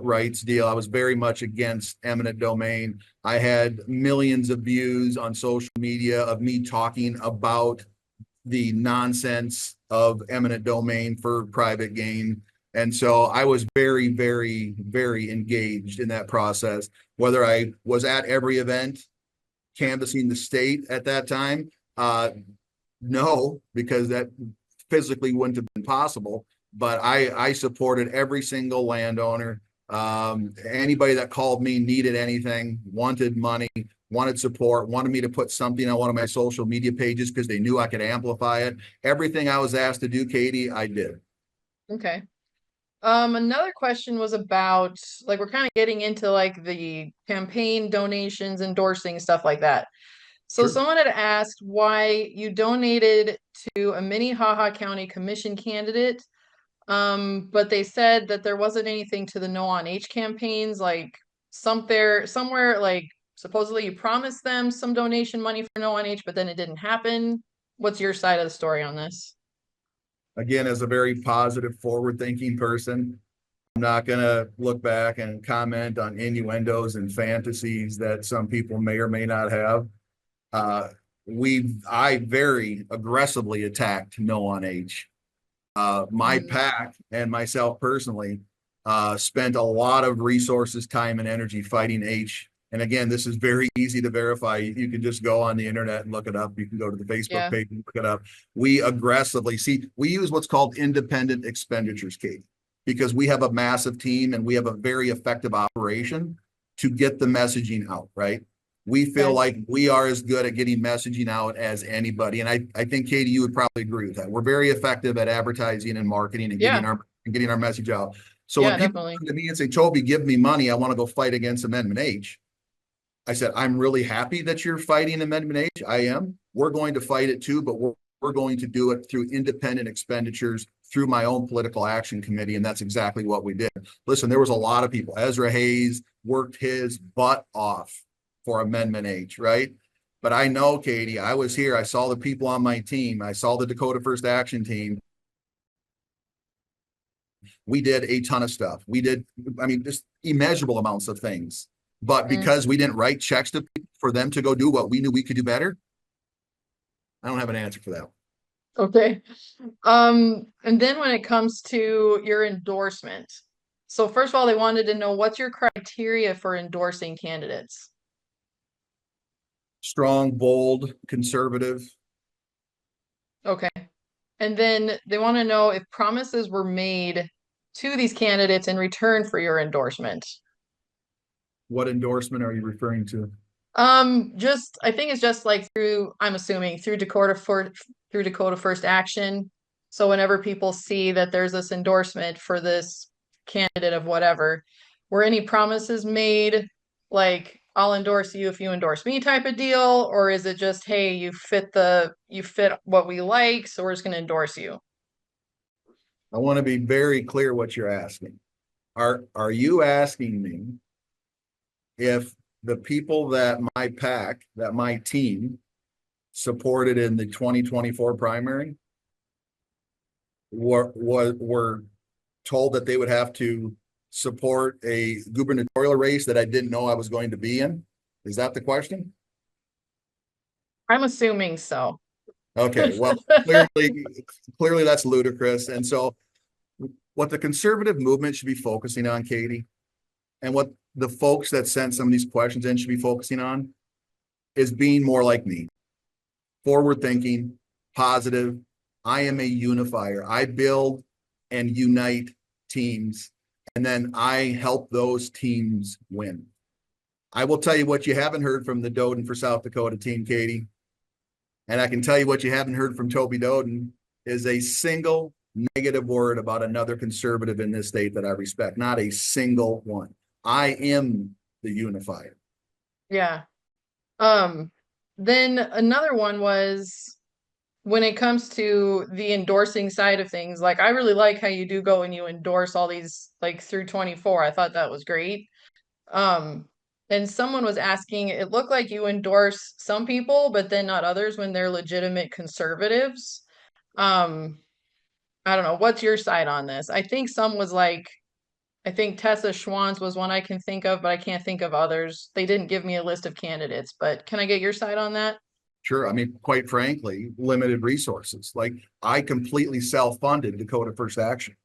rights deal. I was very much against eminent domain. I had millions of views on social media of me talking about the nonsense of eminent domain for private gain. And so I was very, very, very engaged in that process. Whether I was at every event canvassing the state at that time, no, because that physically wouldn't have been possible. But I supported every single landowner. Anybody that called me needed anything, wanted money, wanted support, wanted me to put something on one of my social media pages because they knew I could amplify it. Everything I was asked to do, Katie, I did. Okay. Another question was about like we're kind of getting into like the campaign donations, endorsing stuff like that. So Sure. someone had asked why you donated to a Minnehaha County Commission candidate, but they said that there wasn't anything to the No on H campaigns, like somewhere like supposedly you promised them some donation money for No on H, but then it didn't happen. What's your side of the story on this? Again, as a very positive, forward thinking person, I'm not going to look back and comment on innuendos and fantasies that some people may or may not have. Uh, I very aggressively attacked No on H. My Mhm. pack and myself personally spent a lot of resources, time, and energy fighting H. And again, this is very easy to verify. You can just go on the internet and look it up. You can go to the Facebook Yeah. page and look it up. We aggressively we use what's called independent expenditures, Kate, because we have a massive team and we have a very effective operation to get the messaging out, right? We feel Okay. like we are as good at getting messaging out as anybody. And I think, Katie, you would probably agree with that. We're very effective at advertising and marketing and Yeah. getting our message out. So when Yeah, people definitely. come to me and say, Toby, give me money, I want to go fight against Amendment H. I said, I'm really happy that you're fighting Amendment H. I am. We're going to fight it too, but we're going to do it through independent expenditures through my own political action committee. And that's exactly what we did. Listen, there was a lot of people. Ezra Hayes worked his butt off for Amendment H, right? But I know, Katie, I was here. I saw the people on my team. I saw the Dakota First Action team. We did a ton of stuff. We did, I mean, just immeasurable amounts of things. But Mm, because we didn't write checks to people for them to go do what we knew we could do better, I don't have an answer for that. okay. And then when it comes to your endorsement, so first of all, they wanted to know what's your criteria for endorsing candidates? Strong, bold, conservative. Okay. And then they want to know if promises were made to these candidates in return for your endorsement. What endorsement are you referring to? Just I think it's just like through, I'm assuming through Dakota First Action. So whenever people see that there's this endorsement for this candidate of whatever, were any promises made like I'll endorse you if you endorse me type of deal, or is it just, hey, you fit what we like, so we're just gonna endorse you? I want to be very clear what you're asking. Are you asking me if the people that my pack, that my team supported in the 2024 primary were told that they would have to support a gubernatorial race that I didn't know I was going to be in? Is that the question? I'm assuming so. Okay, well, clearly that's ludicrous. And so what the conservative movement should be focusing on, Katie, and what the folks that sent some of these questions in should be focusing on is being more like me, forward thinking, positive. I am a unifier. I build and unite teams, and then I help those teams win. I will tell you what you haven't heard from the Doeden for South Dakota team, Katie. And I can tell you what you haven't heard from Toby Doeden is a single negative word about another conservative in this state that I respect. Not a single one. I am the unifier. Yeah. Um, then another one was when it comes to the endorsing side of things, like I really like how you do go and you endorse all these like through 24. I thought that was great. Um, and someone was asking, it looked like you endorse some people, but then not others when they're legitimate conservatives. Um, I don't know. What's your side on this? I think some was like, I think Tessa Schwann's was one I can think of, but I can't think of others. They didn't give me a list of candidates, but can I get your side on that? Sure. I mean, quite frankly, limited resources. Like I completely self-funded Dakota First Action,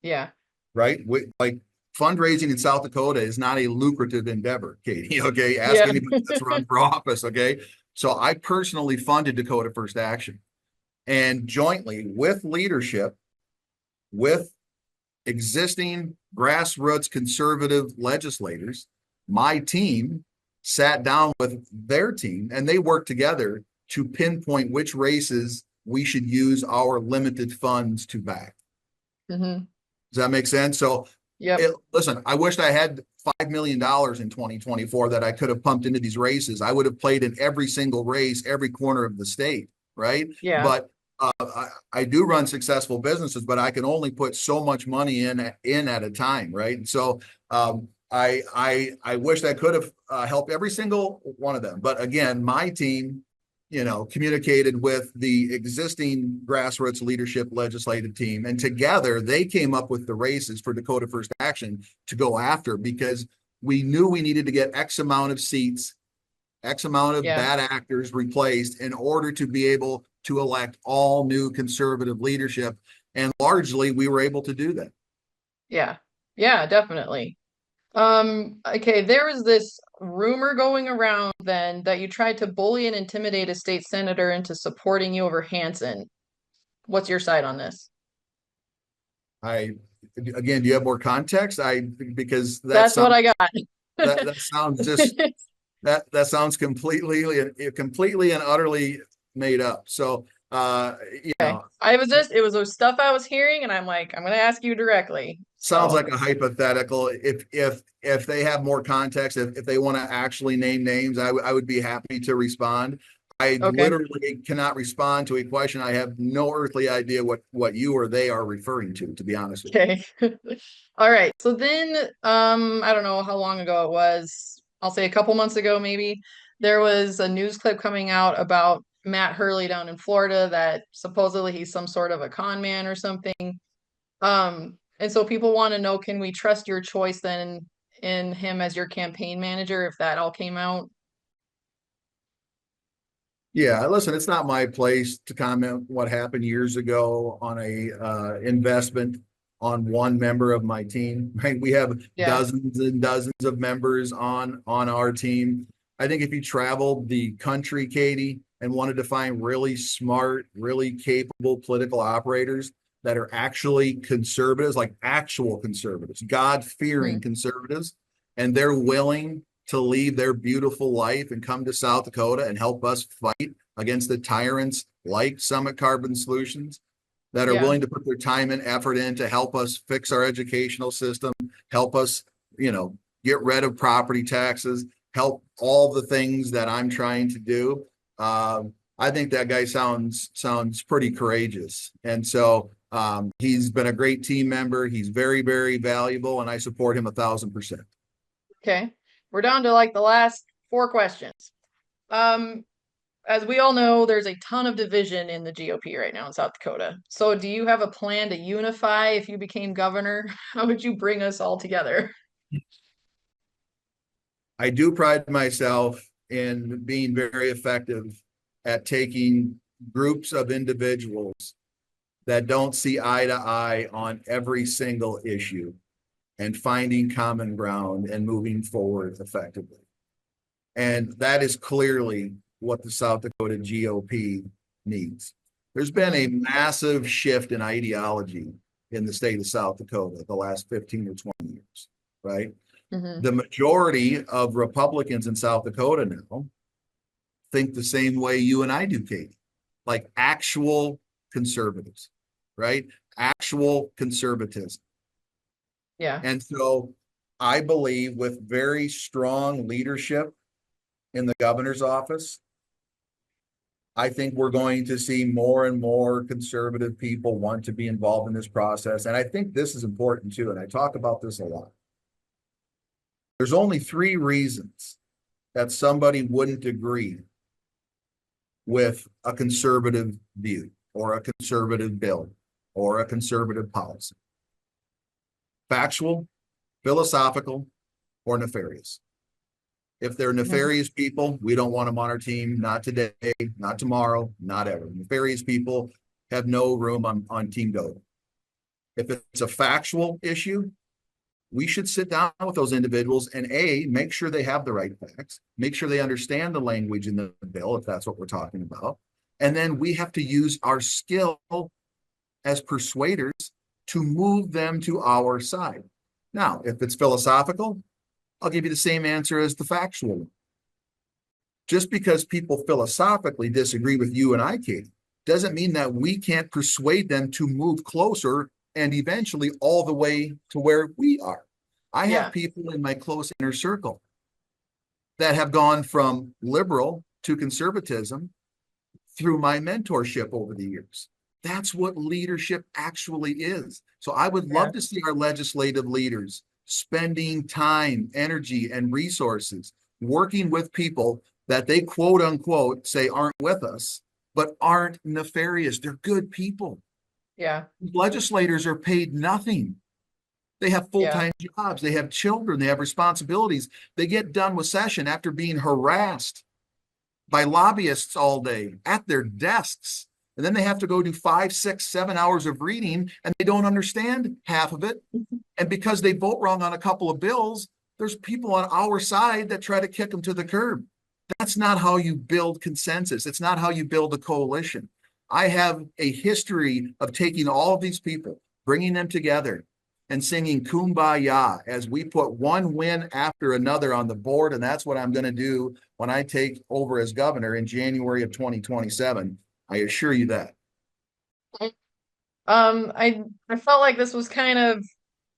Yeah. right? Like fundraising in South Dakota is not a lucrative endeavor, Katie. Okay. Ask Yeah. anybody that's run for office. Okay. So I personally funded Dakota First Action and jointly with leadership, with existing grassroots conservative legislators, my team sat down with their team and they worked together to pinpoint which races we should use our limited funds to back. hmm Does that make sense? So, Yep. listen, I wished I had $5 million in 2024 that I could have pumped into these races. I would have played in every single race, every corner of the state, right? Yeah. But I do run successful businesses, but I can only put so much money in at a time, right? And so I wish I could have helped every single one of them. But again, my team, communicated with the existing grassroots leadership legislative team, and together they came up with the races for Dakota First Action to go after because we knew we needed to get X amount of seats, X amount of Yeah. bad actors replaced in order to be able to elect all new conservative leadership. And largely we were able to do that. Yeah. Yeah, definitely. Okay, there was this rumor going around then that you tried to bully and intimidate a state senator into supporting you over Hanson. What's your side on this? I again, do you have more context? Because that That's what sounds I got. that sounds just that sounds completely and utterly made up. So Okay. It was stuff I was hearing, and I'm like, I'm gonna ask you directly. sounds So, like a hypothetical. If they have more context, if they want to actually name names, I would be happy to respond. I okay. literally cannot respond to a question. I have no earthly idea what you or they are referring to be honest with you. Okay. All right. So then, I don't know how long ago it was. I'll say a couple months ago, maybe. There was a news clip coming out about Matt Hurley down in Florida that supposedly he's some sort of a con man or something. And so people want to know, can we trust your choice then in him as your campaign manager if that all came out? Yeah, listen, it's not my place to comment what happened years ago on a investment on one member of my team. Right? We have Yeah. dozens and dozens of members on our team. I think if you traveled the country, Katie, and wanted to find really smart, really capable political operators that are actually conservatives, like actual conservatives, God-fearing Hmm. conservatives, and they're willing to leave their beautiful life and come to South Dakota and help us fight against the tyrants like Summit Carbon Solutions that are Yeah. willing to put their time and effort in to help us fix our educational system, help us, get rid of property taxes, help all the things that I'm trying to do. I think that guy sounds pretty courageous, and so he's been a great team member. He's very, very valuable, and I support him 1,000%. Okay. We're down to like the last four questions. Um, as we all know, there's a ton of division in the GOP right now in South Dakota. So do you have a plan to unify if you became governor? How would you bring us all together? I do pride myself in being very effective at taking groups of individuals that don't see eye to eye on every single issue and finding common ground and moving forward effectively. And that is clearly what the South Dakota GOP needs. There's been a Mm-hmm. massive shift in ideology in the state of South Dakota the last 15 or 20 years, right? Mm-hmm. The majority of Republicans in South Dakota now think the same way you and I do, Katie, like actual conservatives, right? Actual conservatism. Yeah. And so I believe with very strong leadership in the governor's office, I think we're going to see more and more conservative people want to be involved in this process. And I think this is important too. And I talk about this a lot. There's only three reasons that somebody wouldn't agree with a conservative view or a conservative bill or a conservative policy: factual, philosophical, or nefarious. If they're Mm-hmm. nefarious people, we don't want them on our team. Not today, not tomorrow, not ever. Nefarious people have no room on Team Doeden. If it's a factual issue, we should sit down with those individuals and make sure they have the right facts, make sure they understand the language in the bill, if that's what we're talking about. And then we have to use our skill as persuaders to move them to our side. Now, if it's philosophical, I'll give you the same answer as the factual one. Just because people philosophically disagree with you and I, Katie, doesn't mean that we can't persuade them to move closer and eventually all the way to where we are. I have Yeah. people in my close inner circle that have gone from liberal to conservatism through my mentorship over the years. That's what leadership actually is. So I would Yeah. love to see our legislative leaders spending time, energy, and resources working with people that they quote unquote say aren't with us, but aren't nefarious. They're good people. Yeah. Legislators are paid nothing. They have Yeah. full-time jobs. They have children. They have responsibilities. They get done with session after being harassed by lobbyists all day at their desks. And then they have to go do 5, 6, 7 hours of reading and they don't understand half of it. And because they vote wrong on a couple of bills, there's people on our side that try to kick them to the curb. That's not how you build consensus. It's not how you build a coalition. I have a history of taking all of these people, bringing them together, and singing Kumbaya as we put one win after another on the board. And that's what I'm going to do when I take over as governor in January of 2027. I assure you that. I felt like this was kind of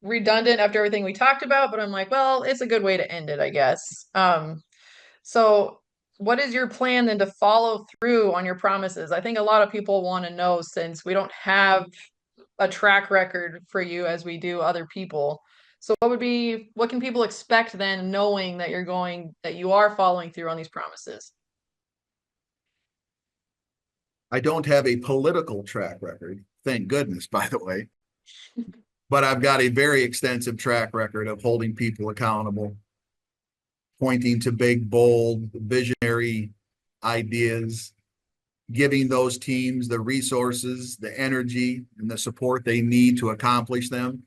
redundant after everything we talked about, but I'm like, well, it's a good way to end it, I guess. So what is your plan then to follow through on your promises? I think a lot of people want to know since we don't have a track record for you as we do other people. So what can people expect then knowing that that you are following through on these promises? I don't have a political track record. Thank goodness, by the way. but I've got a very extensive track record of holding people accountable, pointing to big, bold, visionary ideas, giving those teams the resources, the energy, and the support they need to accomplish them.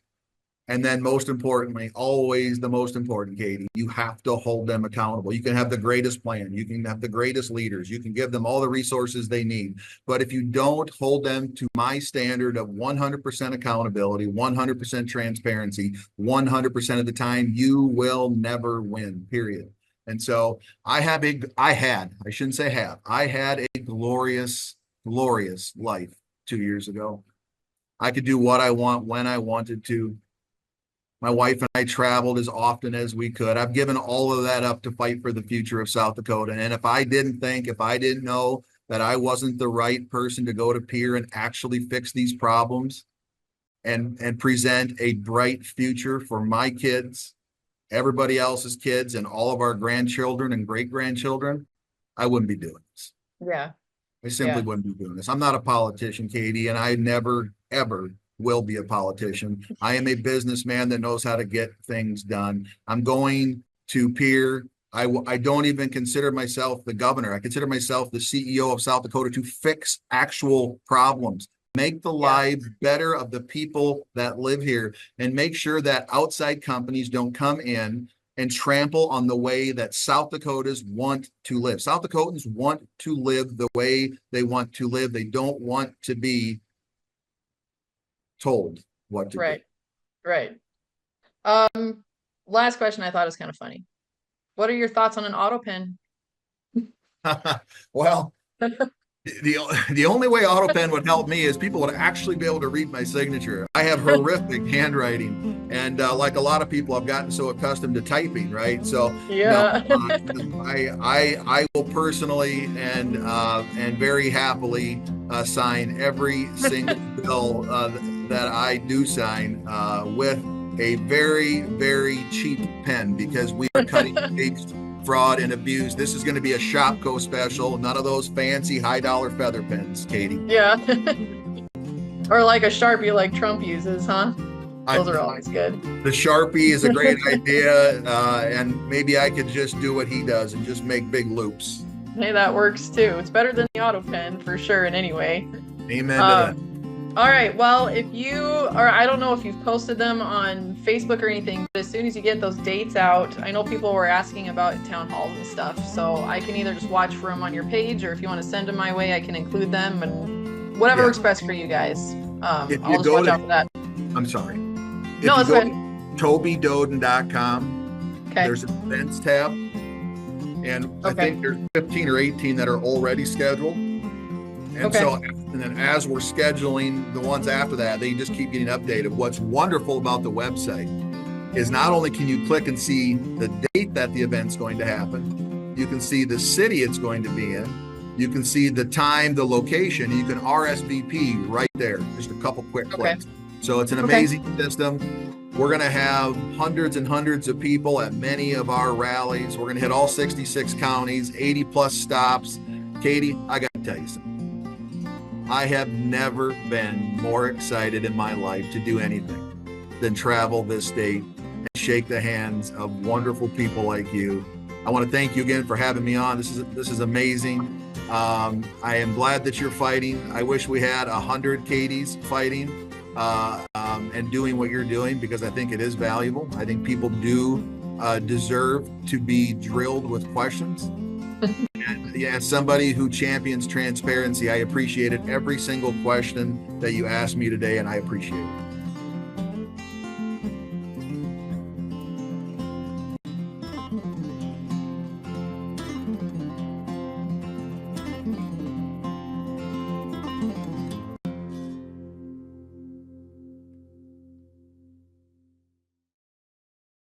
And then most importantly, always the most important, Katie, you have to hold them accountable. You can have the greatest plan. You can have the greatest leaders. You can give them all the resources they need. But if you don't hold them to my standard of 100% accountability, 100% transparency, 100% of the time, you will never win, period. And so I had a glorious, glorious life 2 years ago. I could do what I want when I wanted to. My wife and I traveled as often as we could. I've given all of that up to fight for the future of South Dakota. And if I didn't know that I wasn't the right person to go to Pierre and actually fix these problems and present a bright future for my kids, everybody else's kids, and all of our grandchildren and great-grandchildren, I wouldn't be doing this. Yeah. I simply wouldn't be doing this. I'm not a politician, Katie, and I never, ever will be a politician. I am a businessman that knows how to get things done. I'm going to Pierre. I don't even consider myself the governor. I consider myself the CEO of South Dakota to fix actual problems, make the lives better of the people that live here, and make sure that outside companies don't come in and trample on the way that South Dakotans want to live. South Dakotans want to live the way they want to live. They don't want to be told what to do. Right. Last question I thought was kind of funny. What are your thoughts on an auto pen? Well, the only way auto pen would help me is people would actually be able to read my signature. I have horrific handwriting, and like a lot of people, I've gotten so accustomed to typing, right? So Yeah. no, I will personally and very happily sign every single bill that I do sign with a very, very cheap pen, because we are cutting edge fraud and abuse. This is going to be a Shopko special. None of those fancy $high feather pens, Katie. Yeah. Or like a Sharpie like Trump uses, huh? Those are always good. The Sharpie is a great idea, and maybe I could just do what he does and just make big loops. Hey, that works too. It's better than the auto pen for sure in any way. Amen to that. All right. Well, if you, or I don't know if you've posted them on Facebook or anything, but as soon as you get those dates out, I know people were asking about town halls and stuff. So I can either just watch for them on your page, or if you want to send them my way, I can include them, and whatever works best for you guys. I'll just watch out for that. I'm sorry. No, it's good. TobyDoeden.com. Okay. There's an events tab. And I think there's 15 or 18 that are already scheduled. And so, and then as we're scheduling the ones after that, they just keep getting updated. What's wonderful about the website is not only can you click and see the date that the event's going to happen, you can see the city it's going to be in, you can see the time, the location, and you can RSVP right there. Just a couple quick clicks. So it's an amazing system. We're going to have hundreds and hundreds of people at many of our rallies. We're going to hit all 66 counties, 80 plus stops. Katie, I got to tell you something. I have never been more excited in my life to do anything than travel this state and shake the hands of wonderful people like you. I want to thank you again for having me on. This is amazing. I am glad that you're fighting. I wish we had 100 Katies fighting and doing what you're doing, because I think it is valuable. I think people do deserve to be drilled with questions. And as somebody who champions transparency, I appreciated every single question that you asked me today, and I appreciate it.